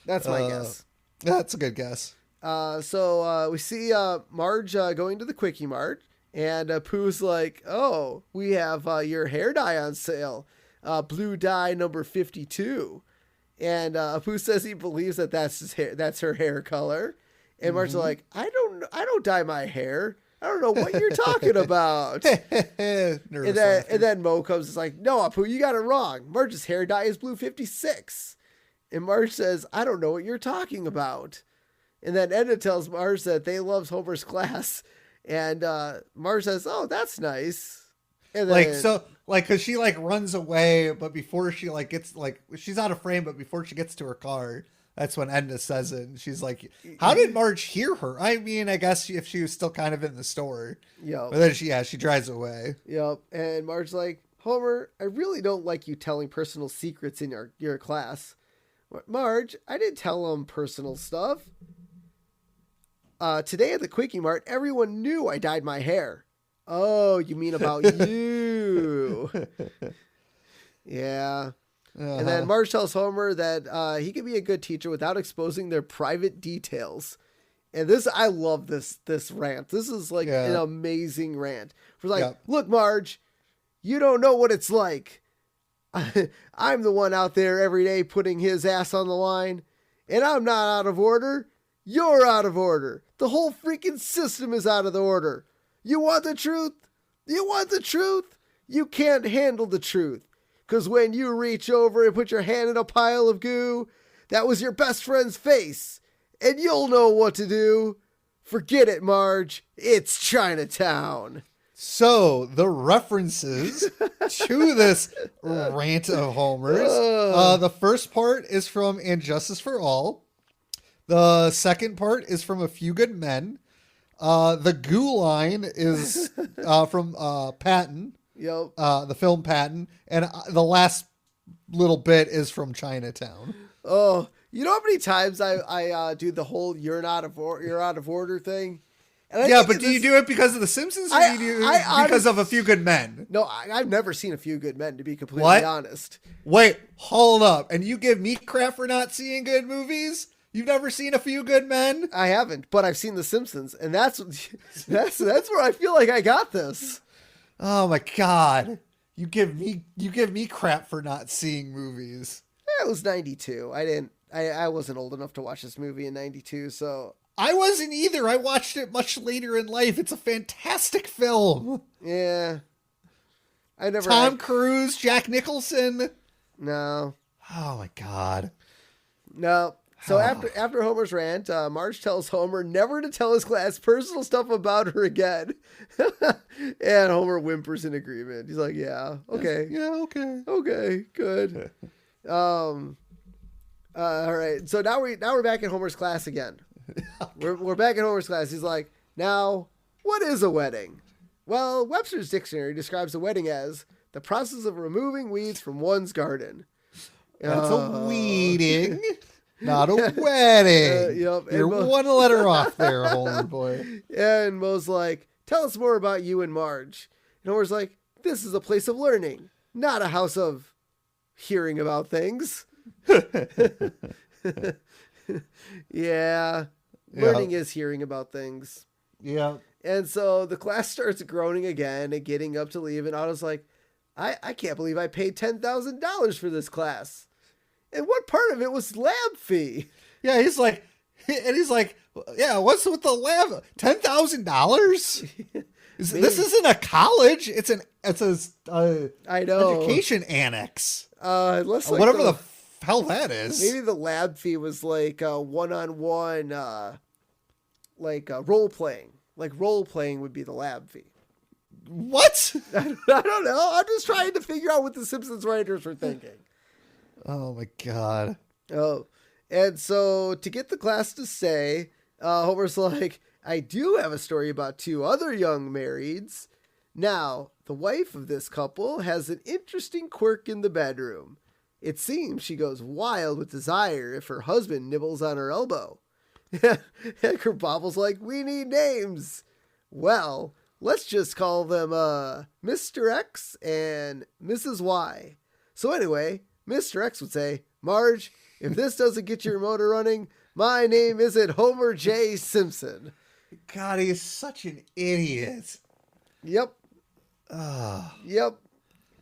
That's my guess. That's a good guess. So we see Marge going to the Quickie Mart. And Pooh's like, oh, we have your hair dye on sale. Blue dye number 52. And Pooh says he believes that that's his hair. That's her hair color. And Marge's like, I don't dye my hair. I don't know what you're talking about. and then Mo comes and is like, no, Apu, you got it wrong. Marge's hair dye is blue 56. And Marge says, I don't know what you're talking about. And then Edna tells Marge that they loves Homer's class. And Marge says, oh, that's nice. And then, cause she runs away, but before she gets she's out of frame, but before she gets to her car, that's when Edna says it. And she's like, how did Marge hear her? I mean, I guess if she was still kind of in the store. Yep. But then she drives away. Yep. And Marge's like, Homer, I really don't like you telling personal secrets in your class. Marge, I didn't tell them personal stuff. Today at the Quickie Mart, everyone knew I dyed my hair. Oh, you mean about you. Yeah. Uh-huh. And then Marge tells Homer that he can be a good teacher without exposing their private details. And I love this rant. This is an amazing rant. We're like, look, Marge, you don't know what it's like. I'm the one out there every day putting his ass on the line, and I'm not out of order. You're out of order. The whole freaking system is out of order. You want the truth? You want the truth? You can't handle the truth. Because when you reach over and put your hand in a pile of goo, that was your best friend's face. And you'll know what to do. Forget it, Marge. It's Chinatown. So, the references to this rant of Homer's. The first part is from And Justice for All. The second part is from A Few Good Men. The goo line is from Patton. Yep. The film Patton. And the last little bit is from Chinatown. Oh, You know how many times I do the whole you're out of order thing? But do you do it because of The Simpsons, or do you do it because of A Few Good Men? No, I've never seen A Few Good Men, to be completely honest. Wait, hold up. And you give me crap for not seeing good movies? You've never seen A Few Good Men? I haven't, but I've seen The Simpsons, and that's where I feel like I got this. Oh my God. You give me crap for not seeing movies. It was 92. I wasn't old enough to watch this movie in 92, so I wasn't either. I watched it much later in life. It's a fantastic film. Yeah. Tom Cruise, Jack Nicholson. No. Oh my God. No. So after Homer's rant, Marge tells Homer never to tell his class personal stuff about her again. And Homer whimpers in agreement. He's like, yeah, okay. Yeah, okay. Okay, good. All right. So now we're back in Homer's class again. We're back in Homer's class. He's like, now, what is a wedding? Well, Webster's dictionary describes a wedding as the process of removing weeds from one's garden. That's a weeding, not a wedding. Yep. You're one letter off there, Homer boy. And Moe's like, tell us more about you and Marge. And Homer's like, this is a place of learning, not a house of hearing about things. Yeah. Learning is hearing about things. Yeah. And so the class starts groaning again and getting up to leave. And Otto's like, I can't believe I paid $10,000 for this class. And what part of it was lab fee? Yeah, he's like, yeah, what's with the lab? $10,000? This isn't a college. It's a I know, education annex. Like whatever the hell that is. Maybe the lab fee was like one-on-one, role playing. Like role playing would be the lab fee. What? I don't know. I'm just trying to figure out what the Simpsons writers were thinking. Oh my God. Oh, and so to get the class to stay, Homer's like, I do have a story about two other young marrieds. Now, the wife of this couple has an interesting quirk in the bedroom. It seems she goes wild with desire if her husband nibbles on her elbow. And Kerbobble's like, we need names. Well, let's just call them Mr. X and Mrs. Y. So anyway, Mr. X would say, Marge, if this doesn't get your motor running, my name isn't Homer J. Simpson. God, he is such an idiot. Yep. Yep.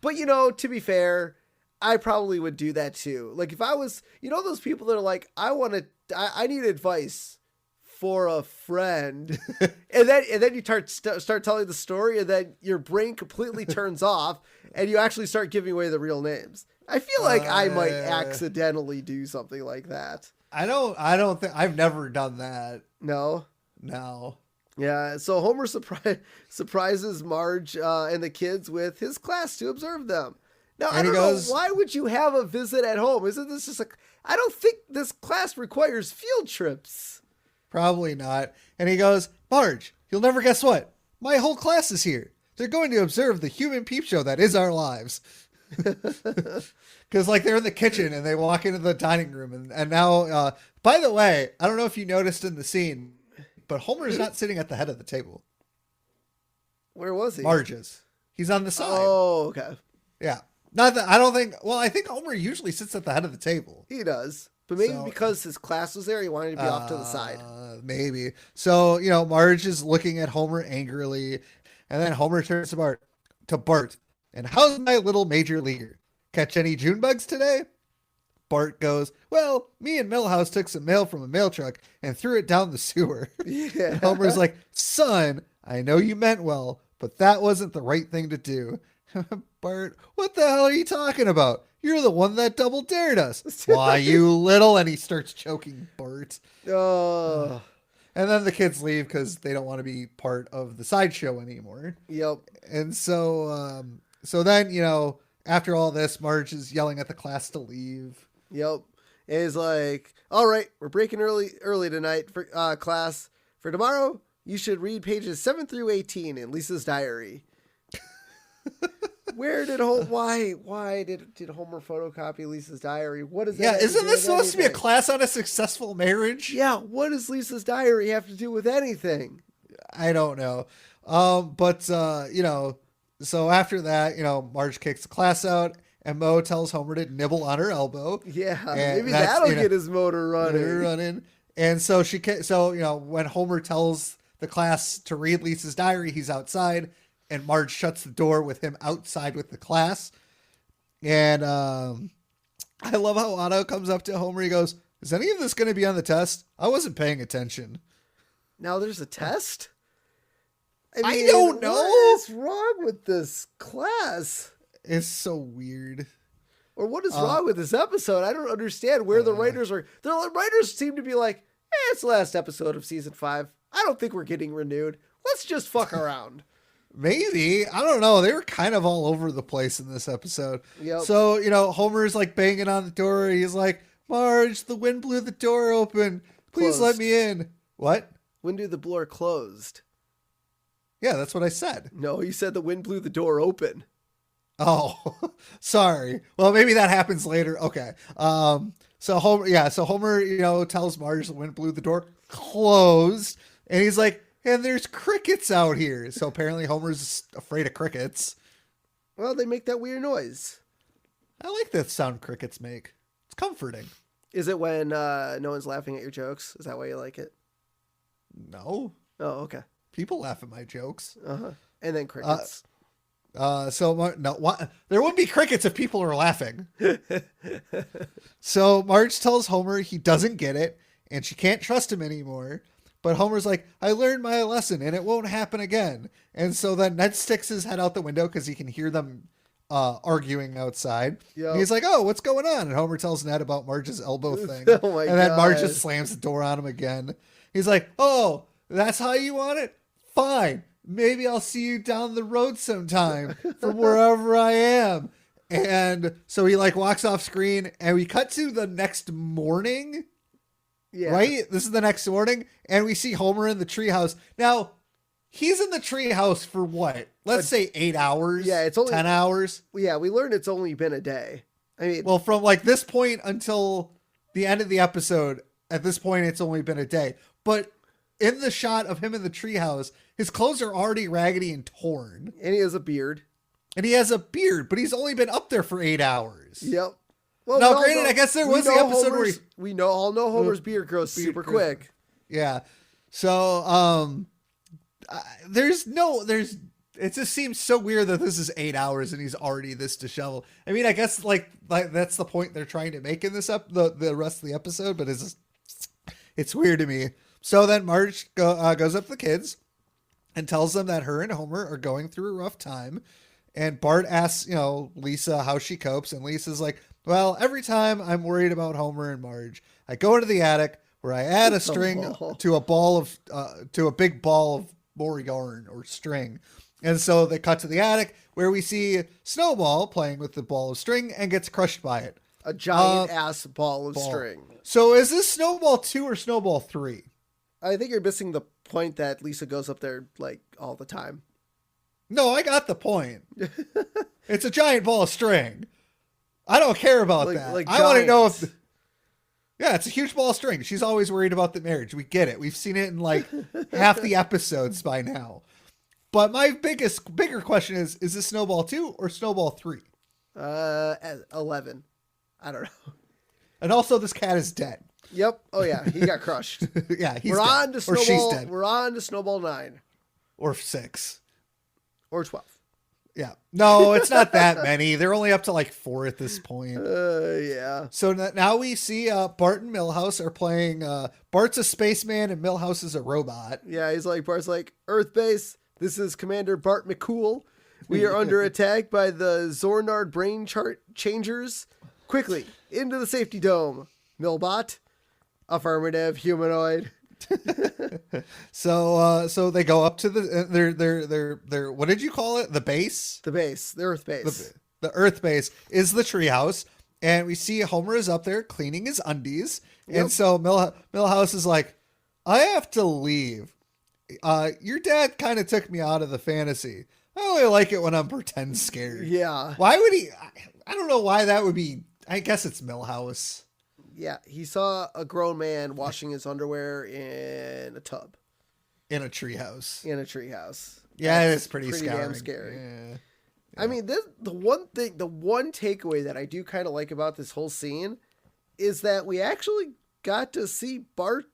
But, to be fair, I probably would do that too. Like if I was, those people that are like, I need advice for a friend. and then you start telling the story and then your brain completely turns off and you actually start giving away the real names. I feel like I might accidentally do something like that. I don't think I've never done that. No. Yeah. So Homer surprises Marge and the kids with his class to observe them. Now, I don't know, why would you have a visit at home? Isn't this just I don't think this class requires field trips. Probably not. And he goes, Marge, you'll never guess what? My whole class is here. They're going to observe the human peep show that is our lives. Because they're in the kitchen and they walk into the dining room and now, by the way, I don't know if you noticed in the scene, but Homer's not sitting at the head of the table. Where was he? Marge's. He's on the side. Oh, okay. Yeah. Not that I think Homer usually sits at the head of the table. He does. But maybe because his class was there, he wanted to be off to the side. Maybe. So, Marge is looking at Homer angrily, and then Homer turns to Bart. And how's my little major leaguer? Catch any June bugs today? Bart goes, well, me and Milhouse took some mail from a mail truck and threw it down the sewer. Yeah. And Homer's like, son, I know you meant well, but that wasn't the right thing to do. Bart, what the hell are you talking about? You're the one that double dared us. Why, you little... And he starts choking Bart. Oh. And then the kids leave because they don't want to be part of the sideshow anymore. Yep. And so then, after all this, Marge is yelling at the class to leave. Yep. And he's like, all right, we're breaking early tonight for class. For tomorrow, you should read pages 7 through 18 in Lisa's diary. Where did why did Homer photocopy Lisa's diary? What is that? Yeah, isn't this supposed to be a class on a successful marriage? Yeah, what does Lisa's diary have to do with anything? I don't know. But so after that, Marge kicks the class out, and Moe tells Homer to nibble on her elbow. Yeah, maybe that'll get his motor running. And so when Homer tells the class to read Lisa's diary, he's outside, and Marge shuts the door with him outside with the class. And I love how Otto comes up to Homer. He goes, "Is any of this going to be on the test? I wasn't paying attention." Now there's a test? I don't know. What is wrong with this class? It's so weird. Or what is wrong with this episode? I don't understand where the writers are. The writers seem to be like, it's the last episode of season 5. I don't think we're getting renewed. Let's just fuck around. Maybe. I don't know. They were kind of all over the place in this episode. Yep. So, Homer's like banging on the door. He's like, "Marge, the wind blew the door open. Please let me in." What? Wind blew the door closed. Yeah, that's what I said. No, you said the wind blew the door open. Oh, sorry. Well, maybe that happens later. Okay. So Homer, tells Marge the wind blew the door closed, and he's like, "And there's crickets out here." So apparently Homer's afraid of crickets. Well, they make that weird noise. I like the sound crickets make. It's comforting. Is it when no one's laughing at your jokes? Is that why you like it? No. Oh, okay. People laugh at my jokes. Uh-huh. And then crickets. There wouldn't be crickets if people are laughing. So Marge tells Homer he doesn't get it, and she can't trust him anymore. But Homer's like, "I learned my lesson, and it won't happen again." And so then Ned sticks his head out the window because he can hear them arguing outside. Yep. And he's like, "Oh, what's going on?" And Homer tells Ned about Marge's elbow thing. And then Marge just slams the door on him again. He's like, "Oh, that's how you want it? Fine. Maybe I'll see you down the road sometime from wherever I am." And so he walks off screen, and we cut to the next morning. Yeah. Right? This is the next morning, and we see Homer in the treehouse. Now, he's in the treehouse for what? Let's say 8 hours. Yeah, it's only 10 hours. Yeah, we learned it's only been a day. I mean, well, from this point until the end of the episode, at this point, it's only been a day. But in the shot of him in the treehouse, his clothes are already raggedy and torn. And he has a beard. But he's only been up there for 8 hours. Yep. Well, now, granted, I guess there was the episode where we all know Homer's beard grows super quick. Yeah. So, it just seems so weird that this is 8 hours and he's already this disheveled. I mean, I guess that's the point they're trying to make in this the rest of the episode, but it's weird to me. So then Marge goes up to the kids and tells them that her and Homer are going through a rough time. And Bart asks, Lisa how she copes. And Lisa's like, "Well, every time I'm worried about Homer and Marge, I go into the attic where I add a string to a big ball of more yarn or string." And so they cut to the attic where we see Snowball playing with the ball of string and gets crushed by it. A giant ass ball of string. So is this Snowball 2 or Snowball 3? I think you're missing the point that Lisa goes up there all the time. No, I got the point. It's a giant ball of string. I don't care about that. I want to know if... Yeah, it's a huge ball of string. She's always worried about the marriage. We get it. We've seen it in half the episodes by now. But my bigger question is this Snowball 2 or Snowball 3? 11. I don't know. And also, this cat is dead. Yep. Oh, yeah. He got crushed. Yeah, we're dead. On to Snowball, or she's dead. We're on to Snowball 9. Or 6. Or 12. Yeah. No, it's not that many. They're only up to 4 at this point. Yeah. So now we see Bart and Milhouse are playing. Bart's a spaceman and Milhouse is a robot. Yeah, Bart's like, "Earth base, this is Commander Bart McCool. We are under attack by the Zornard brain chart changers. Quickly, into the safety dome. Milbot. Affirmative, humanoid." So they go up to their what did you call it? The base? The base. The Earth base. The Earth base is the treehouse. And we see Homer is up there cleaning his undies. Yep. And so Milhouse is like, "I have to leave. Your dad kind of took me out of the fantasy. I only like it when I'm pretend scared. Yeah. Why would he? I don't know why that would be. I guess it's Millhouse. Yeah, he saw a grown man washing his underwear in a tub. In a treehouse. Yeah, it's pretty damn scary. Yeah. I mean, the one takeaway that I do kind of like about this whole scene is that we actually got to see Bart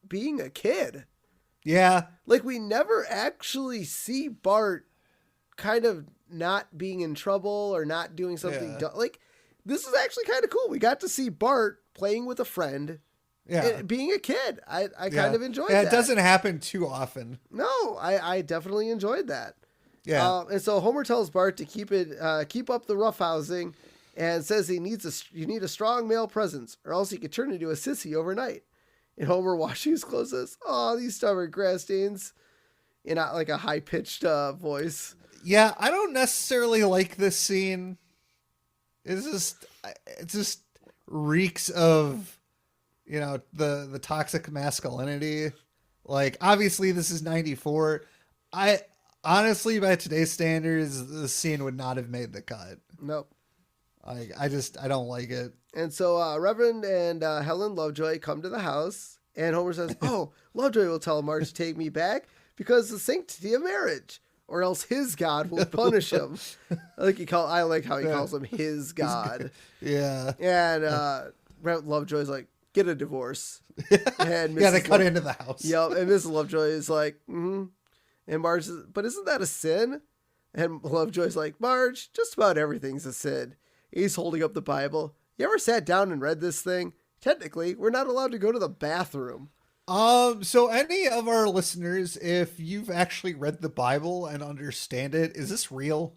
being a kid. Yeah. Like, we never actually see Bart kind of not being in trouble or not doing something dumb. Like, this is actually kind of cool. We got to see Bart playing with a friend. Yeah. Being a kid. I kind of enjoyed that. It doesn't happen too often. No, I definitely enjoyed that. Yeah. And so Homer tells Bart to keep up the roughhousing, and says you need a strong male presence, or else he could turn into a sissy overnight. And Homer, washing his clothes, says, "Oh, these stubborn grass stains," in like a high pitched voice. Yeah, I don't necessarily like this scene. It just reeks of, the toxic masculinity. Like, obviously this is 94. Honestly, by today's standards, the scene would not have made the cut. Nope. I don't like it. And so Reverend and Helen Lovejoy come to the house, and Homer says, "Oh, Lovejoy will tell Marge to take me back because the sanctity of marriage, or else his God will punish him." I like how he calls him his God. Yeah. And Lovejoy's like, "Get a divorce." And they cut into the house. Yep. And Mrs. Lovejoy is like, "Mm-hmm." And Marge says, "But isn't that a sin?" And Lovejoy's like, "Marge, just about everything's a sin." He's holding up the Bible. "You ever sat down and read this thing? Technically, we're not allowed to go to the bathroom." So any of our listeners, if you've actually read the Bible and understand it, is this real?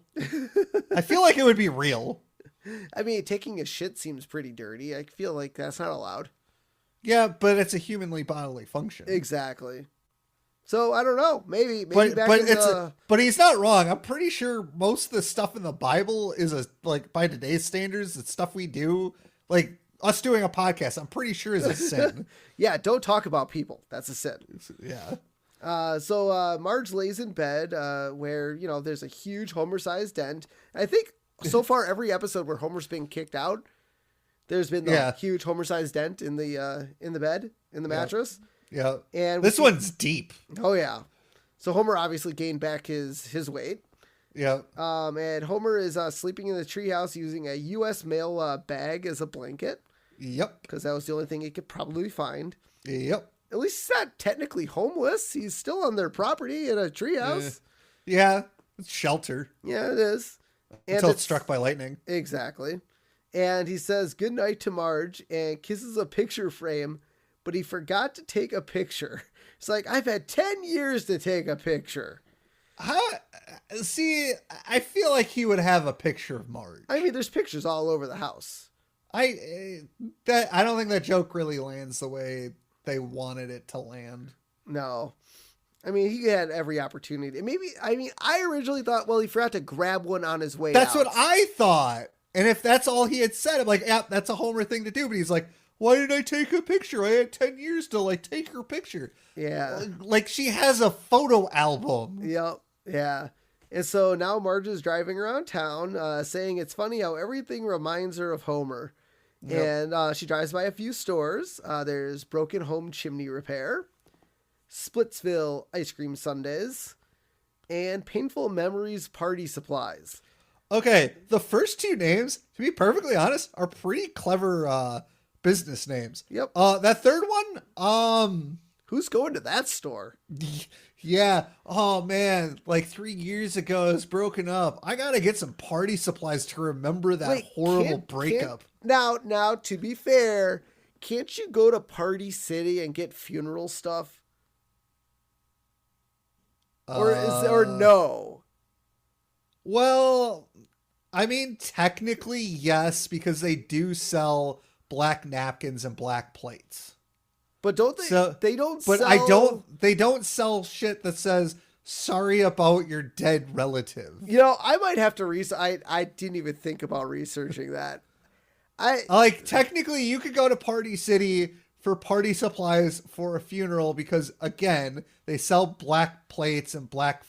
I feel like it would be real. I mean, taking a shit seems pretty dirty. I feel like that's not allowed. Yeah, but it's a humanly bodily function. Exactly. So I don't know. Maybe but he's not wrong. I'm pretty sure most of the stuff in the Bible is by today's standards, the stuff we do, like us doing a podcast, I'm pretty sure is a sin. Yeah, don't talk about people. That's a sin. Yeah. So Marge lays in bed where, there's a huge Homer-sized dent. I think so far every episode where Homer's been kicked out, there's been the huge Homer-sized dent in the bed, in the mattress. Yeah. And this one's deep. Oh yeah. So Homer obviously gained back his weight. Yeah. And Homer is sleeping in the treehouse using a U.S. mail bag as a blanket. Yep. Because that was the only thing he could probably find. Yep. At least he's not technically homeless. He's still on their property in a treehouse. Yeah. It's shelter. Yeah, it is. Until it's struck by lightning. Exactly. And he says goodnight to Marge and kisses a picture frame, but he forgot to take a picture. It's like, I've had 10 years to take a picture. See, I feel like he would have a picture of Marge. I mean, there's pictures all over the house. I don't think that joke really lands the way they wanted it to land. No. I mean, he had every opportunity. I originally thought, well, he forgot to grab one on his way out. That's what I thought. And if that's all he had said, I'm like, yeah, that's a Homer thing to do. But he's like, why did I take a picture? I had 10 years to take her picture. Yeah. Like she has a photo album. Yep. Yeah. And so now Marge is driving around town saying it's funny how everything reminds her of Homer. Yep. And she drives by a few stores. There's Broken Home Chimney Repair, Splitsville Ice Cream Sundaes, and Painful Memories Party Supplies. Okay. The first two names, to be perfectly honest, are pretty clever business names. Yep. That third one, who's going to that store? Yeah. Oh man, 3 years ago it was broken up. I gotta get some party supplies to remember that horrible breakup. Now, to be fair, can't you go to Party City and get funeral stuff? Or no? Well, I mean, technically yes, because they do sell black napkins and black plates. But don't they? They don't sell shit that says sorry about your dead relative. I might have to research. I didn't even think about researching that. Technically you could go to Party City for party supplies for a funeral because again, they sell black plates and black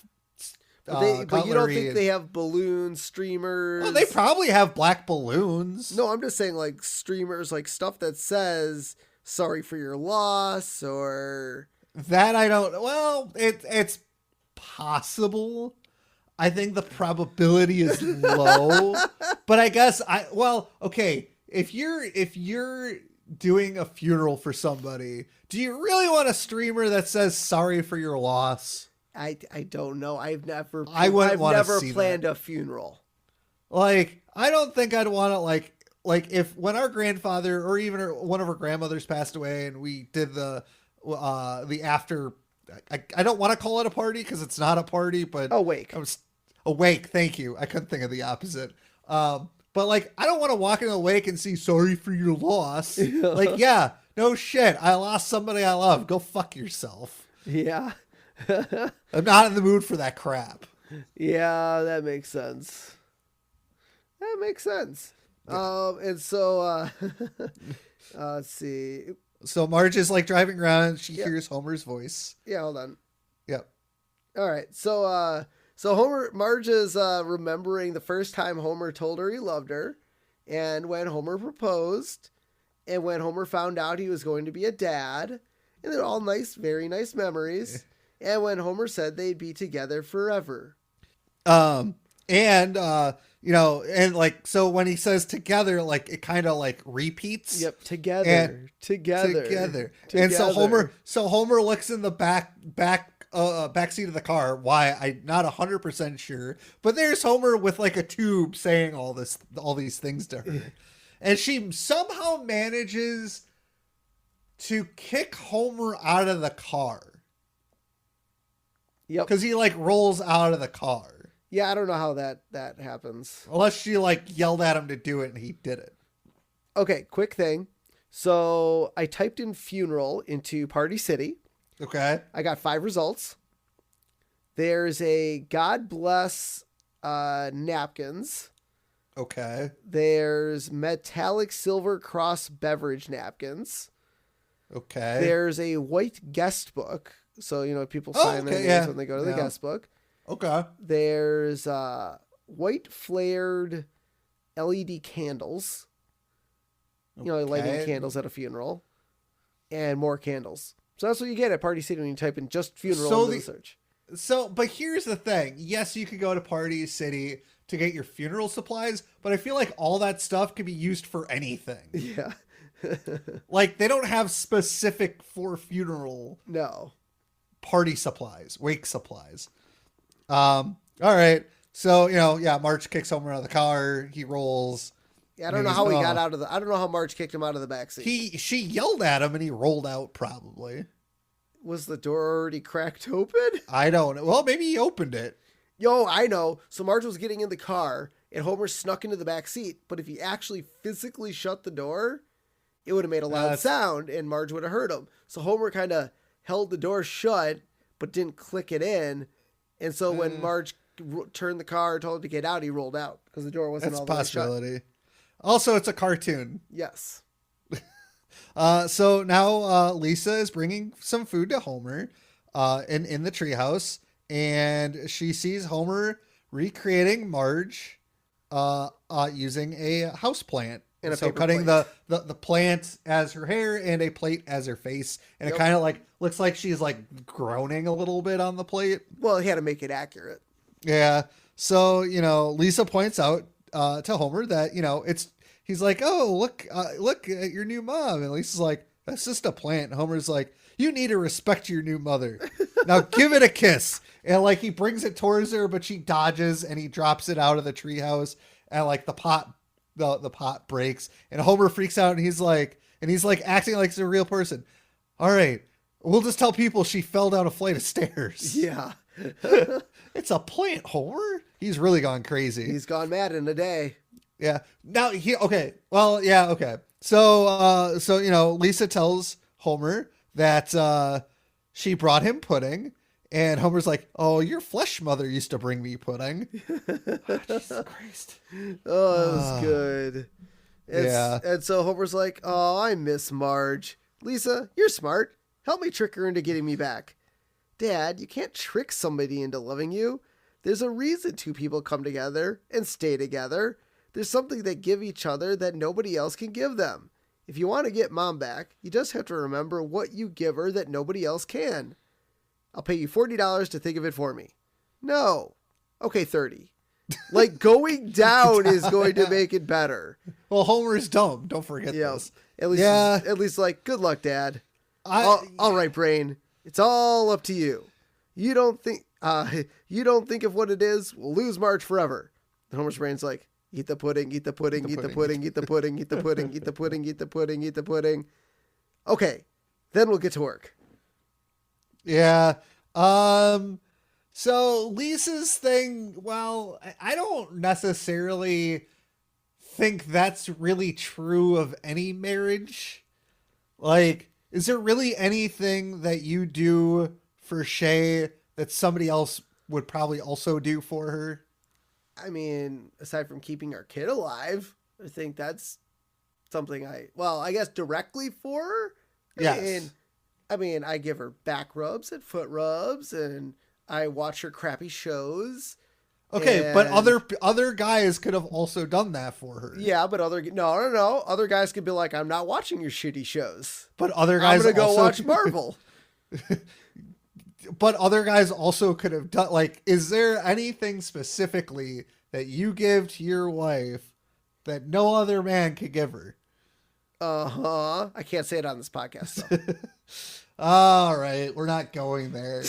But you don't think they have balloons, streamers? Oh, they probably have black balloons. No, I'm just saying like streamers, like stuff that says "sorry for your loss" or that. I don't. Well, it's possible. I think the probability is low, but I guess okay. If you're doing a funeral for somebody, do you really want a streamer that says "sorry for your loss"? I don't know. I've never planned a funeral. Like, I don't think I'd want to like if when our grandfather or even one of our grandmothers passed away and we did the after. I don't want to call it a party because it's not a party, but awake. I was awake. Thank you. I couldn't think of the opposite. But like, I don't want to walk in a wake and see "sorry for your loss." Like, yeah, no shit. I lost somebody I love. Go fuck yourself. Yeah. I'm not in the mood for that crap. Yeah, that makes sense. Yeah. And so, let's see. So Marge is like driving around and she hears Homer's voice. Yeah, hold on. Yep. All right. So Marge is remembering the first time Homer told her he loved her, and when Homer proposed, and when Homer found out he was going to be a dad, and they're all nice, very nice memories. And when Homer said they'd be together forever. And like, so when he says together, like it kind of like repeats. Yep. Together. And so Homer looks in the back seat of the car. Why? I'm not 100% sure, but there's Homer with like a tube saying all these things to her. And she somehow manages to kick Homer out of the car. Yep. Because he like rolls out of the car. Yeah, I don't know how that happens. Unless she like yelled at him to do it and he did it. Okay, quick thing. So I typed in funeral into Party City. Okay. I got 5 results. There's a God bless napkins. Okay. There's metallic silver cross beverage napkins. Okay. There's a white guest book. So, people sign their names when they go to the guest book. Okay. There's white flared LED candles. Lighting candles at a funeral. And more candles. So that's what you get at Party City when you type in just funeral in the search. So, but here's the thing. Yes, you could go to Party City to get your funeral supplies, but I feel like all that stuff could be used for anything. Yeah. Like, they don't have specific for funeral. No. Party supplies, wake supplies. All right. So, Marge kicks Homer out of the car. He rolls. Yeah, I don't know how he got out of I don't know how Marge kicked him out of the backseat. She yelled at him and he rolled out probably. Was the door already cracked open? I don't know. Well, maybe he opened it. Yo, I know. So Marge was getting in the car and Homer snuck into the back seat. But if he actually physically shut the door, it would have made a loud sound and Marge would have heard him. So Homer kind of held the door shut, but didn't click it in. And so when Marge turned the car, told him to get out, he rolled out because the door wasn't all the way shut. That's a possibility. Also, it's a cartoon. Yes. So now Lisa is bringing some food to Homer in the treehouse, and she sees Homer recreating Marge using a house plant. And so cutting the plant as her hair and a plate as her face. And it kind of like looks like she's like groaning a little bit on the plate. Well, he had to make it accurate. Yeah. So, Lisa points out to Homer that, he's like, oh, look at your new mom. And Lisa's like, that's just a plant. And Homer's like, you need to respect your new mother. Now give it a kiss. And like he brings it towards her, but she dodges and he drops it out of the treehouse. And like the pot breaks and Homer freaks out and he's like acting like he's a real person. All right, we'll just tell people she fell down a flight of stairs. Yeah. It's a plant, Homer. He's really gone crazy. He's gone mad in a day. Yeah. Now okay. So Lisa tells Homer that she brought him pudding. And Homer's like, oh, your flesh mother used to bring me pudding. Oh, Jesus Christ. Oh, that was good. And so Homer's like, oh, I miss Marge. Lisa, you're smart. Help me trick her into getting me back. Dad, you can't trick somebody into loving you. There's a reason two people come together and stay together. There's something they give each other that nobody else can give them. If you want to get mom back, you just have to remember what you give her that nobody else can. I'll pay you $40 to think of it for me. No. Okay, 30. Like, going down is going to make it better. Well, Homer's dumb. Don't forget this. At least like, good luck, Dad. All right, Brain. It's all up to you. You don't think of what it is, we'll lose Marge forever. And Homer's Brain's like, eat the pudding, eat the pudding, eat the pudding, eat the pudding, eat the pudding, eat the pudding, eat the pudding, eat the pudding. Okay, then we'll get to work. Yeah. So Lisa's thing, well, I don't necessarily think that's really true of any marriage. Like, is there really anything that you do for Shay that somebody else would probably also do for her? I mean, aside from keeping our kid alive, I think that's something I guess directly for her. Yes. I mean, I give her back rubs and foot rubs, and I watch her crappy shows. Okay, but other guys could have also done that for her. Yeah, but no. Other guys could be like, I'm not watching your shitty shows. But other guys I'm going to go watch Marvel. But other guys also could have done, like, is there anything specifically that you give to your wife that no other man could give her? Uh-huh. I can't say it on this podcast, though. All right, we're not going there.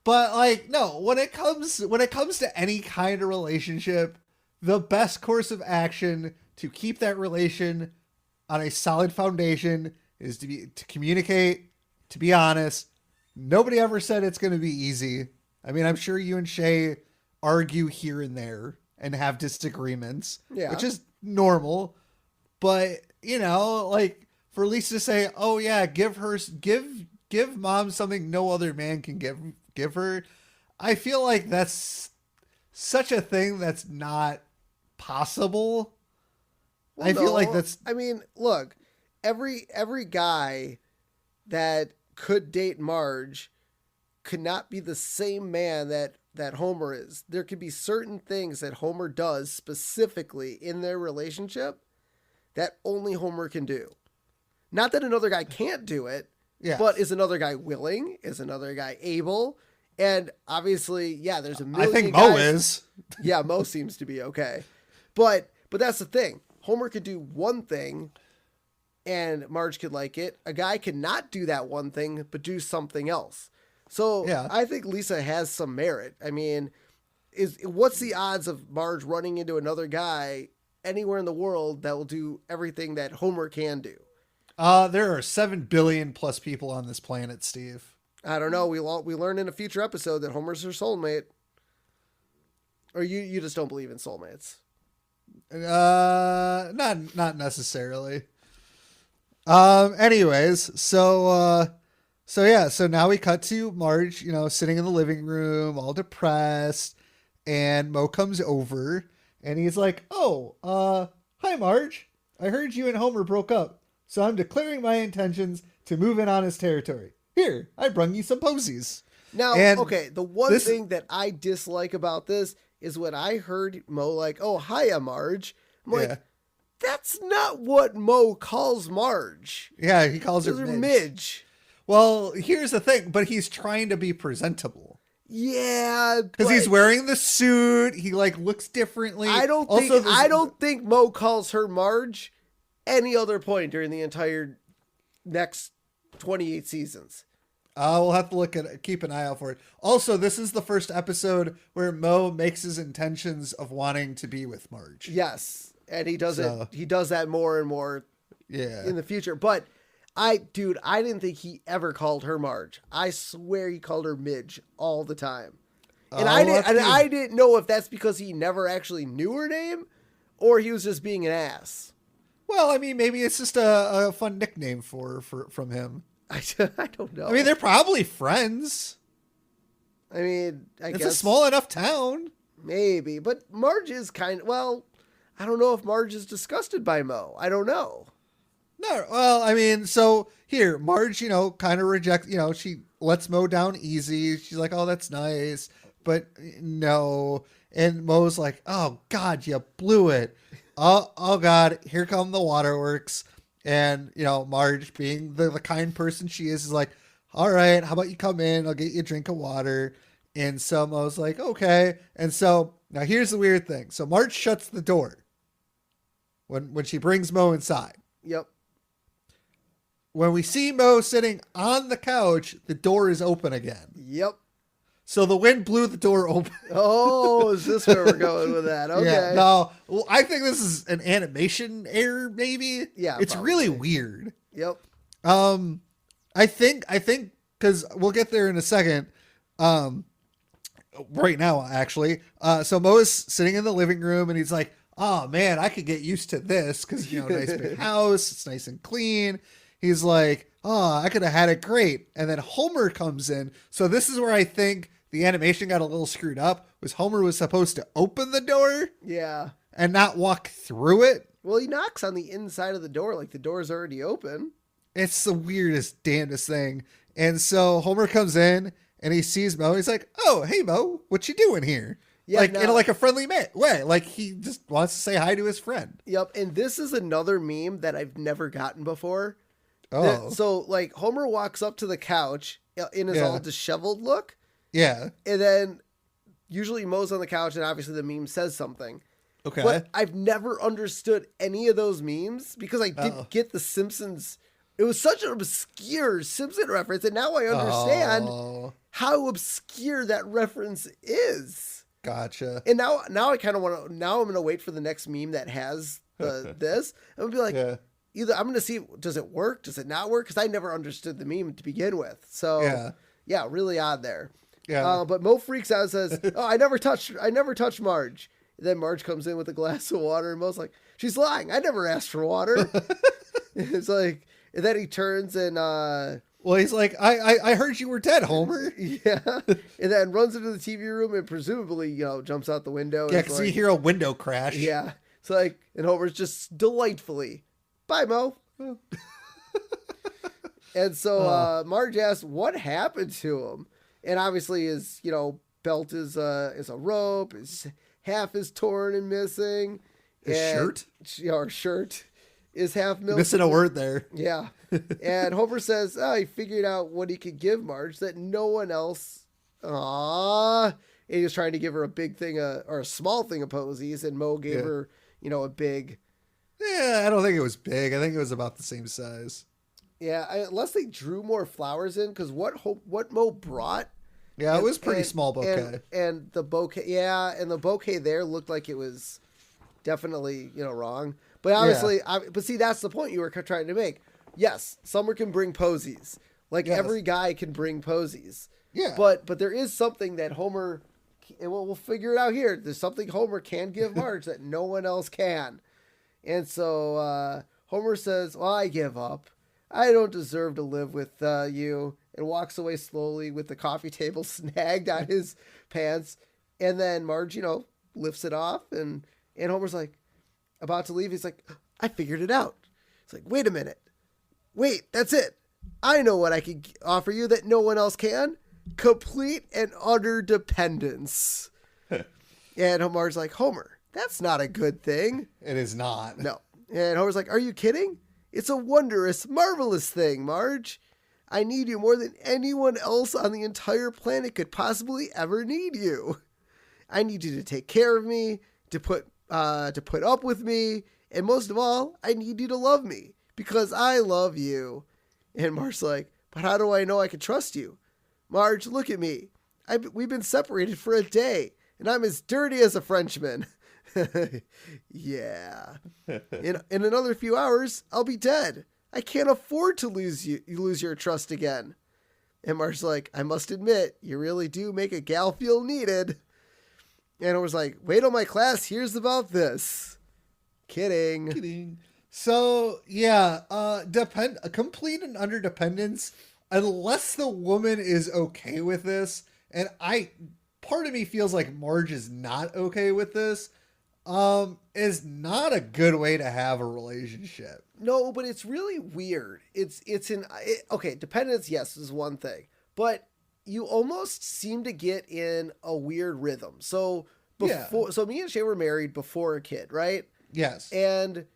But like, no, when it comes to any kind of relationship, the best course of action to keep that relation on a solid foundation is to communicate, to be honest. Nobody ever said it's going to be easy. I mean, I'm sure you and Shay argue here and there and have disagreements, which is normal. But, you know, like, for Lisa to say, oh yeah, give mom something no other man can give her, I feel like that's such a thing that's not possible. Well, I feel like that's... I mean, look, every guy that could date Marge could not be the same man that Homer is. There could be certain things that Homer does specifically in their relationship that only Homer can do. Not that another guy can't do it, but is another guy willing? Is another guy able? And obviously, there's a million I think guys. Mo is. Yeah, Mo seems to be okay. But that's the thing. Homer could do one thing and Marge could like it. A guy could not do that one thing, but do something else. So I think Lisa has some merit. I mean, what's the odds of Marge running into another guy anywhere in the world that will do everything that Homer can do? There are 7 billion plus people on this planet, Steve. I don't know. We learn in a future episode that Homer's her soulmate. Or you just don't believe in soulmates? Not necessarily. Anyways, so now we cut to Marge, you know, sitting in the living room, all depressed, and Mo comes over, and he's like, "Oh, hi Marge. I heard you and Homer broke up, so I'm declaring my intentions to move in on his territory. Here, I brung you some posies." Now, okay, the one thing that I dislike about this is when I heard Mo like, "Oh, hiya, Marge." I'm like, that's not what Mo calls Marge. Yeah, he calls her Midge. Well, here's the thing, but he's trying to be presentable. Yeah, because he's wearing the suit. He like looks differently. I don't think Mo calls her Marge any other point during the entire next 28 seasons. We'll have to keep an eye out for it. Also, this is the first episode where Mo makes his intentions of wanting to be with Marge. Yes, and he does it. He does that more and more. In the future, but I didn't think he ever called her Marge. I swear he called her Midge all the time. And I didn't know if that's because he never actually knew her name or he was just being an ass. Well, I mean, maybe it's just a fun nickname from him. I don't know. I mean, they're probably friends. I mean, I guess it's a small enough town. Maybe, but Marge is I don't know if Marge is disgusted by Mo. I don't know. No, well, I mean, so here, Marge, you know, kind of rejects, you know, she lets Mo down easy. She's like, oh, that's nice. But no. And Mo's like, oh, God, you blew it. Oh, God, here come the waterworks. And, Marge, being the kind person she is like, all right, how about you come in? I'll get you a drink of water. And so Mo's like, okay. And so now here's the weird thing. So Marge shuts the door when she brings Mo inside. Yep. When we see Mo sitting on the couch, the door is open again. Yep. So the wind blew the door open. Oh, is this where we're going with that? Okay. Yeah, no, well, I think this is an animation error, maybe. Yeah. It's probably really weird. Yep. I think, because we'll get there in a second. Right now, actually. So Mo is sitting in the living room and he's like, oh man, I could get used to this because, nice big house. It's nice and clean. He's like, oh, I could have had it great. And then Homer comes in. So this is where I think the animation got a little screwed up. Was Homer was supposed to open the door. Yeah. And not walk through it. Well, he knocks on the inside of the door like the door's already open. It's the weirdest, damnedest thing. And so Homer comes in and he sees Mo. He's like, oh, hey, Mo, what you doing here? Yeah, in a friendly way. Like he just wants to say hi to his friend. Yep. And this is another meme that I've never gotten before. Oh. So like Homer walks up to the couch in his all disheveled look. Yeah. And then usually Mo's on the couch and obviously the meme says something. Okay. But I've never understood any of those memes because I didn't get the Simpsons. It was such an obscure Simpson reference. And now I understand how obscure that reference is. Gotcha. And now I kind of want to, now I'm going to wait for the next meme that has this. I'm going to be like, either I'm going to see, does it work? Does it not work? Because I never understood the meme to begin with. So yeah, really odd there. Yeah. But Mo freaks out and says, oh, I never touched Marge. And then Marge comes in with a glass of water and Mo's like, she's lying. I never asked for water. It's like, and then he turns and, well, he's like, I heard you were dead, Homer. Yeah. And then runs into the TV room and presumably, jumps out the window. Yeah, because you hear a window crash. Yeah. It's like, and Homer's just delightfully, bye, Mo. And so Marge asks, what happened to him? And obviously his, belt is a rope. His half is torn and missing. His shirt? Our shirt is half missing a word there. Yeah. And Homer says, he figured out what he could give Marge that no one else. And he was trying to give her a big thing, or a small thing of posies. And Mo gave her, a big. Yeah, I don't think it was big. I think it was about the same size. Yeah, unless they drew more flowers in, because what Mo brought. Yeah, it was pretty small bouquet. And the bouquet, and the bouquet there looked like it was definitely, wrong. But obviously, but see, that's the point you were trying to make. Yes, Summer can bring posies. Like every guy can bring posies. Yeah. But there is something that Homer, and we'll figure it out here. There's something Homer can give Marge that no one else can. And so Homer says, well, I give up. I don't deserve to live with you. And walks away slowly with the coffee table snagged on his pants. And then Marge, lifts it off. And Homer's like, about to leave. He's like, I figured it out. It's like, wait a minute. Wait, that's it. I know what I could offer you that no one else can. Complete and utter dependence. And Homer's like, Homer, that's not a good thing. It is not. No. And Homer's like, are you kidding? It's a wondrous, marvelous thing, Marge. I need you more than anyone else on the entire planet could possibly ever need you. I need you to take care of me, to put up with me, and most of all, I need you to love me because I love you. And Marge's like, but how do I know I can trust you? Marge, look at me. We've been separated for a day, and I'm as dirty as a Frenchman. Yeah. In another few hours, I'll be dead. I can't afford to lose your trust again. And Marge's like, I must admit, you really do make a gal feel needed. And I was like, wait till my class hears about this. Kidding. So, yeah, complete and under dependence, unless the woman is okay with this, and part of me feels like Marge is not okay with this, is not a good way to have a relationship. No, but it's really weird. Okay, dependence, yes, is one thing. but you almost seem to get in a weird rhythm. So so me and Shay were married before a kid, right? Yes. And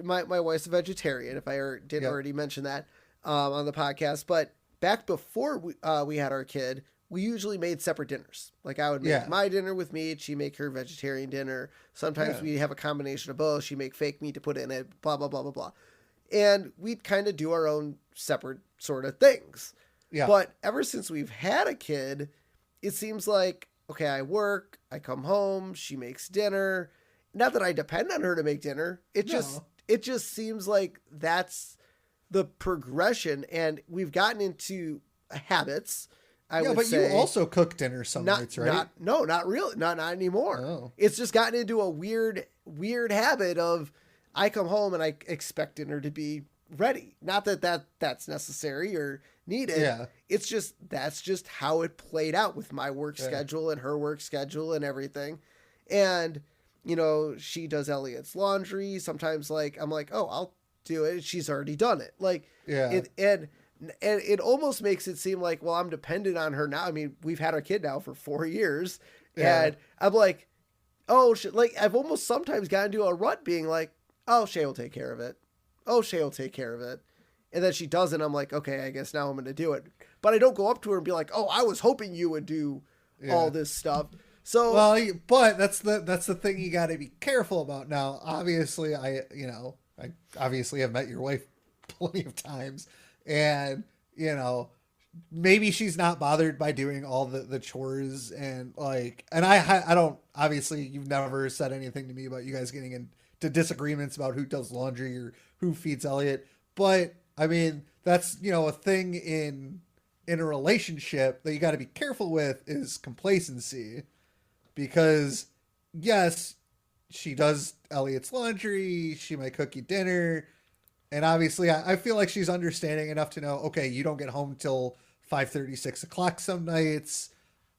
my wife's a vegetarian, if I didn't already mention that on the podcast. But back before we had our kid, we usually made separate dinners. Like I would make my dinner with meat. She'd make her vegetarian dinner. Sometimes we have a combination of both. She'd make fake meat to put in it, blah, blah, blah, blah, blah. And we'd kind of do our own separate sort of things. Yeah. But ever since we've had a kid, it seems like, okay, I work, I come home, she makes dinner. Not that I depend on her to make dinner. It just seems like that's the progression. And we've gotten into habits. I would say. You also cook dinner some nights, right? Not really. Not anymore. Oh. It's just gotten into a weird habit of I come home and I expect dinner to be ready. Not that's necessary or needed. Yeah. It's just that's just how it played out with my work schedule and her work schedule and everything. And she does Elliot's laundry. Sometimes I'm like, oh, I'll do it. She's already done it. And it almost makes it seem like, well, I'm dependent on her now. I mean, we've had our kid now for 4 years. Yeah. And I'm like, oh, I've almost sometimes gotten into a rut being like, oh, Shay will take care of it. Oh, Shay will take care of it. And then she doesn't. I'm like, okay, I guess now I'm going to do it. But I don't go up to her and be like, oh, I was hoping you would do all this stuff. So, but that's the thing you got to be careful about. Now, obviously, I obviously have met your wife plenty of times. And, maybe she's not bothered by doing all the chores and I don't, obviously you've never said anything to me about you guys getting into disagreements about who does laundry or who feeds Elliot. But I mean, that's, a thing in a relationship that you got to be careful with is complacency, because yes, she does Elliot's laundry. She might cook you dinner. And obviously, I feel like she's understanding enough to know, okay, you don't get home till 5:30, 6 o'clock some nights.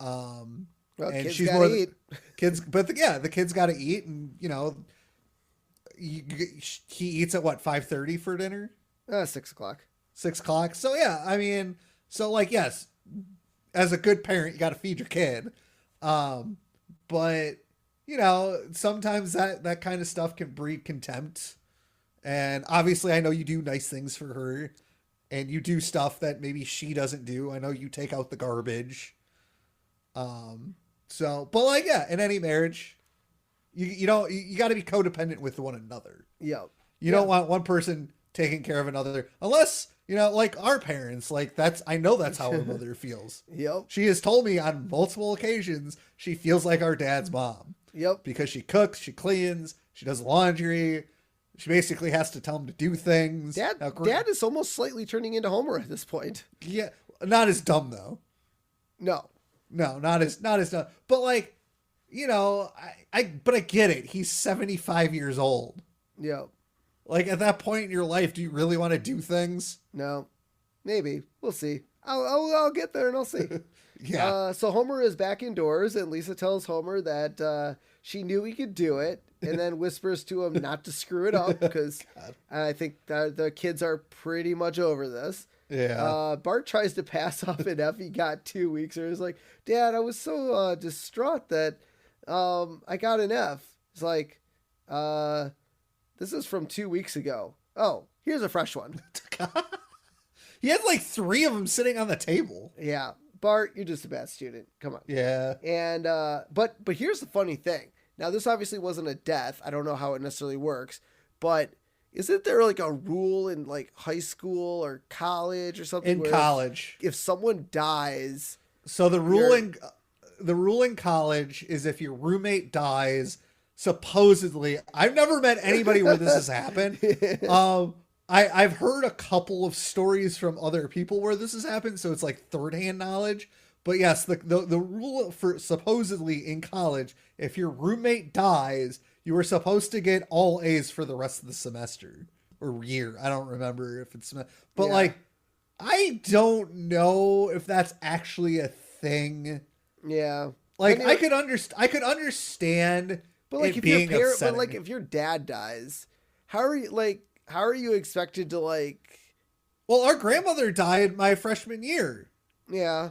And kids she's gotta eat. The kids got to eat, and he eats at what, 5:30 for dinner? 6 o'clock. 6 o'clock. So yeah, I mean, yes, as a good parent, you got to feed your kid. But sometimes that kind of stuff can breed contempt. And obviously I know you do nice things for her and you do stuff that maybe she doesn't do. I know you take out the garbage. In any marriage, you got to be codependent with one another. Yeah. You don't want one person taking care of another unless, like our parents, I know that's how our mother feels. Yep. She has told me on multiple occasions, she feels like our dad's mom. Yep. Because she cooks, she cleans, she does laundry. She basically has to tell him to do things. Dad is almost slightly turning into Homer at this point. Yeah, not as dumb though. No, not as dumb. But I get it. He's 75 years old. Yeah. At that point in your life, do you really want to do things? No, maybe we'll see. I'll get there and I'll see. Yeah. So Homer is back indoors, and Lisa tells Homer that she knew he could do it. And then whispers to him not to screw it up because I think the kids are pretty much over this. Yeah. Bart tries to pass off an F he got 2 weeks ago. He's like, Dad, I was so distraught that I got an F. It's like, this is from 2 weeks ago. Oh, here's a fresh one. He had 3 of them sitting on the table. Yeah. Bart, you're just a bad student. Come on. Yeah. And but here's the funny thing. Now, this obviously wasn't a death. I don't know how it necessarily works, but isn't there a rule in high school or college or something? In college, if someone dies, so the rule in college is if your roommate dies, supposedly, I've never met anybody where this has happened. I've heard a couple of stories from other people where this has happened, so it's third hand knowledge. But yes, the rule for supposedly in college, if your roommate dies, you are supposed to get all A's for the rest of the semester or year. I don't remember if it's, but I don't know if that's actually a thing. Yeah. I could understand. But if your parent, but if your dad dies, how are you expected to Well, our grandmother died my freshman year. Yeah.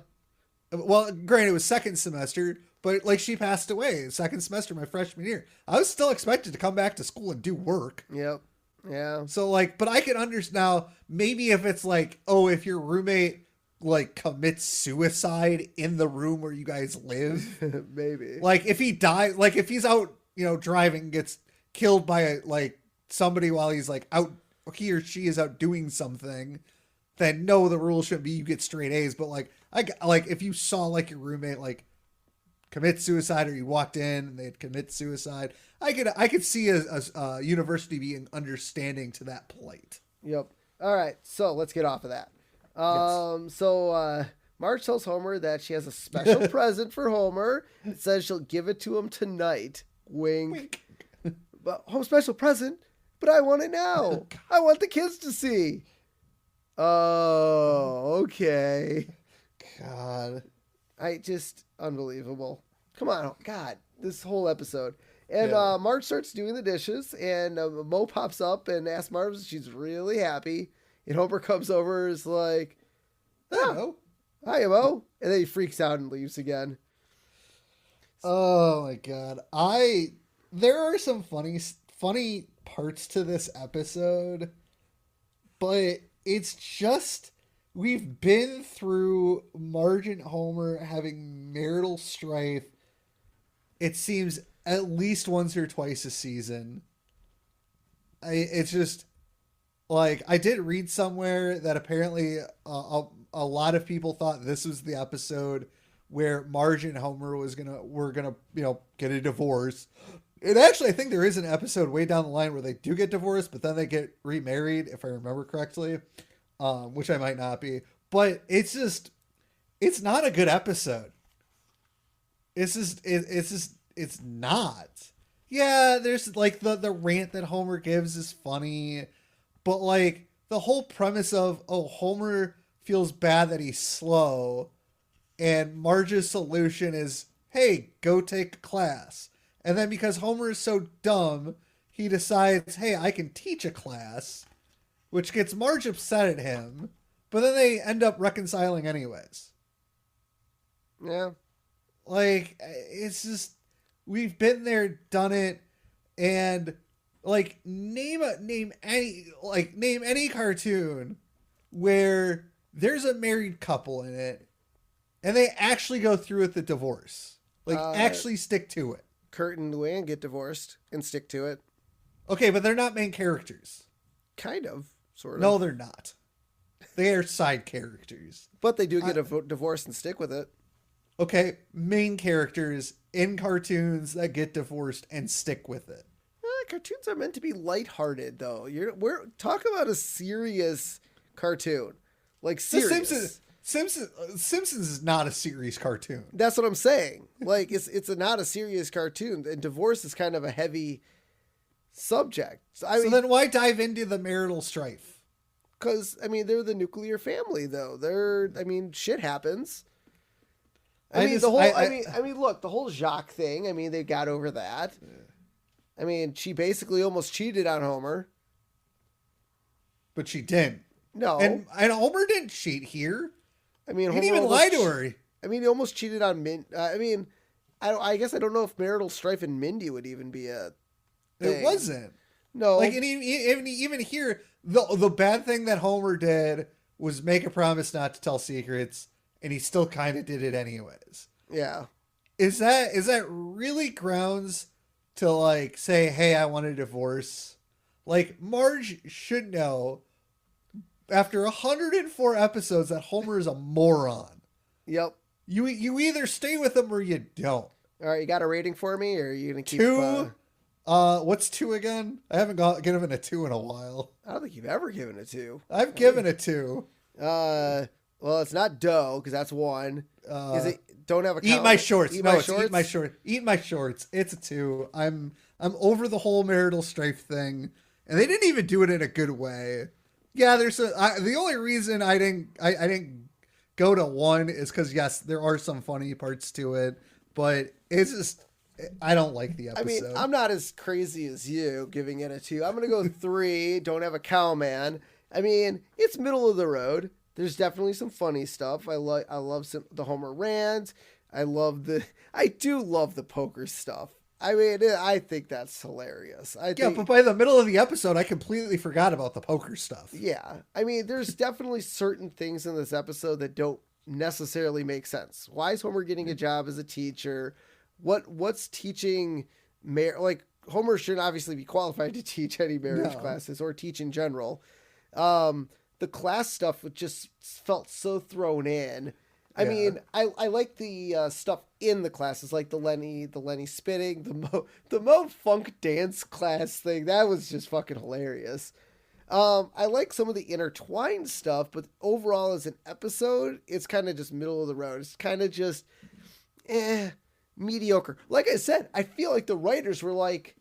Well, granted, it was second semester, but like she passed away second semester my freshman year. I was still expected to come back to school and do work. Yep. Yeah. So like, but I can understand now, maybe if it's like, oh, if your roommate like commits suicide in the room where you guys live, maybe. Like if he dies, like if he's out, driving, gets killed by somebody while he's like out, he or she is out doing something, then no, the rule shouldn't be you get straight A's. But like if you saw like your roommate like commit suicide, or you walked in and they'd commit suicide, I could see a university being understanding to that plight. Yep. All right, so let's get off of that. Yes. So Marge tells Homer that she has a special present for Homer. It says she'll give it to him tonight. Wink. But home special present, but I want it now. I want the kids to see. Oh, okay. God. Unbelievable. Come on, God, this whole episode. And Marge starts doing the dishes, and Mo pops up and asks Marge if she's really happy. And Homer comes over and is like, "Hello, hi, Mo," and then he freaks out and leaves again. Oh my God! There are some funny parts to this episode, but it's just we've been through Marge and Homer having marital strife. It seems at least once or twice a season. It's just like, I did read somewhere that apparently a lot of people thought this was the episode where Marge and Homer were gonna get a divorce. And actually, I think there is an episode way down the line where they do get divorced, but then they get remarried, if I remember correctly, which I might not be. But it's not a good episode. It's not. Yeah, there's like the rant that Homer gives is funny, but like the whole premise of, oh, Homer feels bad that he's slow, and Marge's solution is, hey, go take a class. And then because Homer is so dumb, he decides, hey, I can teach a class, which gets Marge upset at him, but then they end up reconciling anyways. Yeah. Like, it's just, we've been there, done it, and like name any cartoon where there's a married couple in it and they actually go through with the divorce. Like, actually stick to it. Kurt and Luann get divorced and stick to it. Okay, but they're not main characters. Kind of, sort of. No, they're not. They are side characters. But they do get a divorce and stick with it. Okay, main characters in cartoons that get divorced and stick with it. Cartoons are meant to be lighthearted, though. We're talking about a serious cartoon, like serious. Simpsons is not a serious cartoon. That's what I'm saying. Like, it's not a serious cartoon, and divorce is kind of a heavy subject. So then why dive into the marital strife? Because they're the nuclear family, though. Shit happens. Look, the whole Jacques thing. They got over that. Yeah. She basically almost cheated on Homer. But she didn't. No. And Homer didn't cheat here. He didn't even lie to her. He almost cheated on Mindy. I guess I don't know if marital strife and Mindy would even be a thing. It wasn't. No. Like, and even here, the bad thing that Homer did was make a promise not to tell secrets, and he still kind of did it anyways. Yeah. Is that really grounds to like say, hey, I want a divorce? Like, Marge should know after 104 episodes that Homer is a moron. Yep. You either stay with him or you don't. All right, you got a rating for me, or are you gonna keep 2? What's 2 again? I haven't given a 2 in a while. I don't think you've ever given a 2. I've given a 2. Well, it's not dough because that's 1. Is it? Don't have a count? Eat my shorts. Eat my shorts. Eat my shorts. It's a 2. I'm over the whole marital strife thing, and they didn't even do it in a good way. Yeah, the only reason I didn't go to 1 is because, yes, there are some funny parts to it, but it's just, I don't like the episode. I'm not as crazy as you giving it a 2. I'm gonna go 3. Don't have a cow, man. It's middle of the road. There's definitely some funny stuff. I love the Homer rant. I do love the poker stuff. I mean, I think that's hilarious. But by the middle of the episode, I completely forgot about the poker stuff. Yeah. I mean, there's definitely certain things in this episode that don't necessarily make sense. Why is Homer getting a job as a teacher? What's teaching like Homer shouldn't obviously be qualified to teach any marriage classes or teach in general. The class stuff just felt so thrown in. I mean, I like the stuff in the classes, like the Lenny spitting, the Mo Funk dance class thing. That was just fucking hilarious. I like some of the intertwined stuff, but overall as an episode, it's kind of just middle of the road. It's kind of just, mediocre. Like I said, I feel like the writers were like,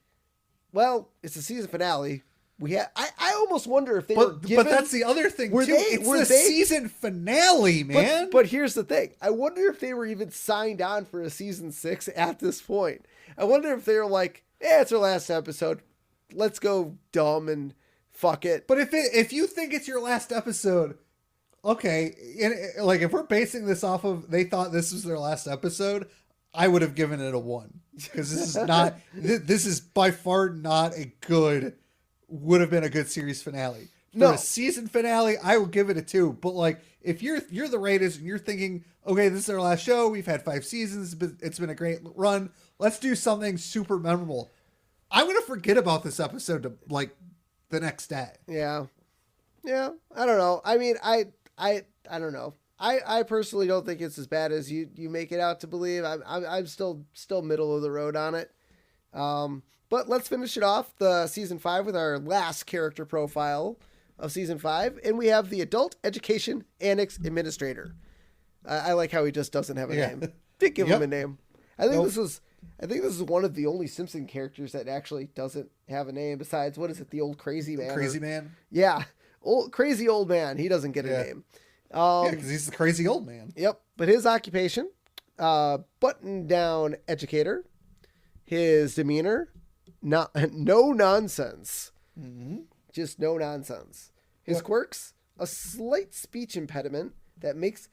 well, it's the season finale. I almost wonder if they were given... But that's the other thing, too. It's the season finale, man. But here's the thing. I wonder if they were even signed on for a season 6 at this point. I wonder if they were like, it's our last episode. Let's go dumb and fuck it. But if you think it's your last episode, okay, like if we're basing this off of they thought this was their last episode, I would have given it a 1. Because this is not... this is by far not a good... would have been a good series finale. For a season finale, I would give it a 2. But like, if you're the writers and you're thinking, okay, this is our last show, we've had 5 seasons, it's been a great run, let's do something super memorable. I'm gonna forget about this episode to like the next day. Yeah. I don't know. I mean, I don't know. I personally don't think it's as bad as you make it out to believe. I'm still middle of the road on it. But let's finish it off, the season 5, with our last character profile of season 5. And we have the Adult Education Annex Administrator. I like how he just doesn't have a name. Didn't give him a name. I think this is one of the only Simpson characters that actually doesn't have a name besides, what is it? The old crazy man. Crazy man. Yeah. Crazy old man. He doesn't get a name. Because he's the crazy old man. Yep. But his occupation, button down educator, his demeanor, no nonsense. Mm-hmm. Just no nonsense. His quirks, a slight speech impediment that makes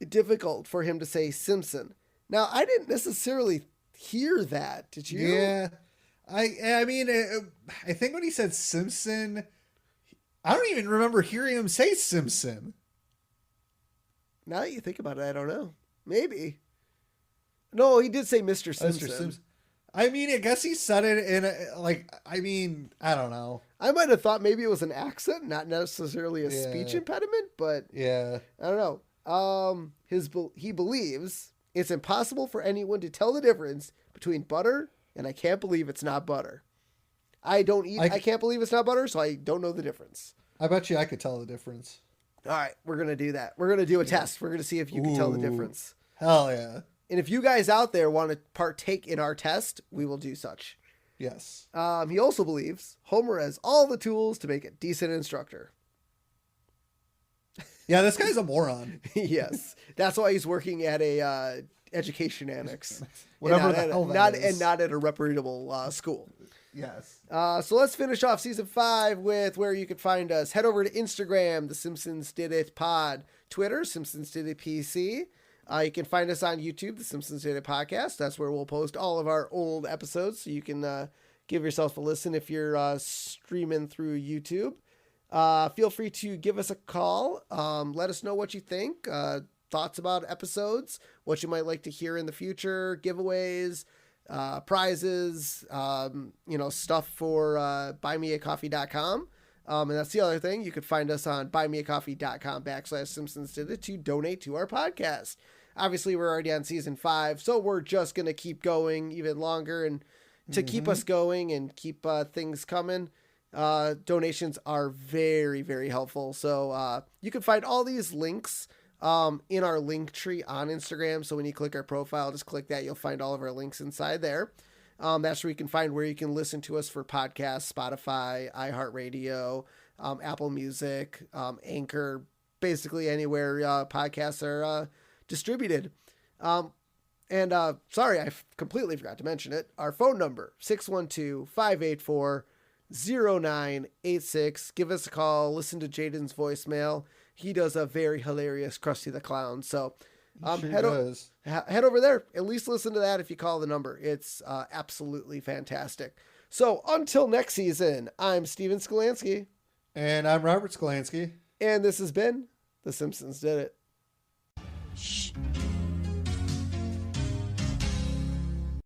it difficult for him to say Simpson. Now, I didn't necessarily hear that. Did you? Yeah. I mean, I think when he said Simpson, I don't even remember hearing him say Simpson. Now that you think about it, I don't know. Maybe. No, he did say Mr. Simpson. Mr. Simpson. I mean, I guess he said it in I don't know. I might have thought maybe it was an accent, not necessarily a speech impediment, but I don't know. He believes it's impossible for anyone to tell the difference between butter and I can't believe it's not butter. I can't believe it's not butter, so I don't know the difference. I bet you I could tell the difference. All right, we're going to do that. We're going to do a test. We're going to see if you can tell the difference. Hell yeah. And if you guys out there want to partake in our test, we will do such. Yes. He also believes Homer has all the tools to make a decent instructor. Yeah, this guy's a moron. Yes. That's why he's working at a education annex. Whatever the hell that is. And not at a reputable school. Yes. So let's finish off season 5 with where you can find us. Head over to Instagram, The Simpsons Did It Pod. Twitter, Simpsons Did It PC. You can find us on YouTube, The Simpsons Did It Podcast. That's where we'll post all of our old episodes, so you can give yourself a listen if you're streaming through YouTube. Feel free to give us a call. Let us know what you think, thoughts about episodes, what you might like to hear in the future, giveaways, prizes, stuff for buymeacoffee.com. And that's the other thing. You could find us on buymeacoffee.com/Simpsons Did It to donate to our podcast. Obviously, we're already on season 5, so we're just going to keep going even longer. And to keep us going and keep things coming, donations are very, very helpful. So you can find all these links in our link tree on Instagram. So when you click our profile, just click that. You'll find all of our links inside there. That's where you can find where you can listen to us for podcasts, Spotify, iHeartRadio, Apple Music, Anchor, basically anywhere podcasts are distributed. Sorry, I completely forgot to mention it. Our phone number, 612-584-0986. Give us a call. Listen to Jaden's voicemail. he does a very hilarious Krusty the Clown. So head over there. At least listen to that if you call the number. It's absolutely fantastic. So until next season, I'm Steven Skolansky. And I'm Robert Skolansky. And this has been The Simpsons Did It. Shh.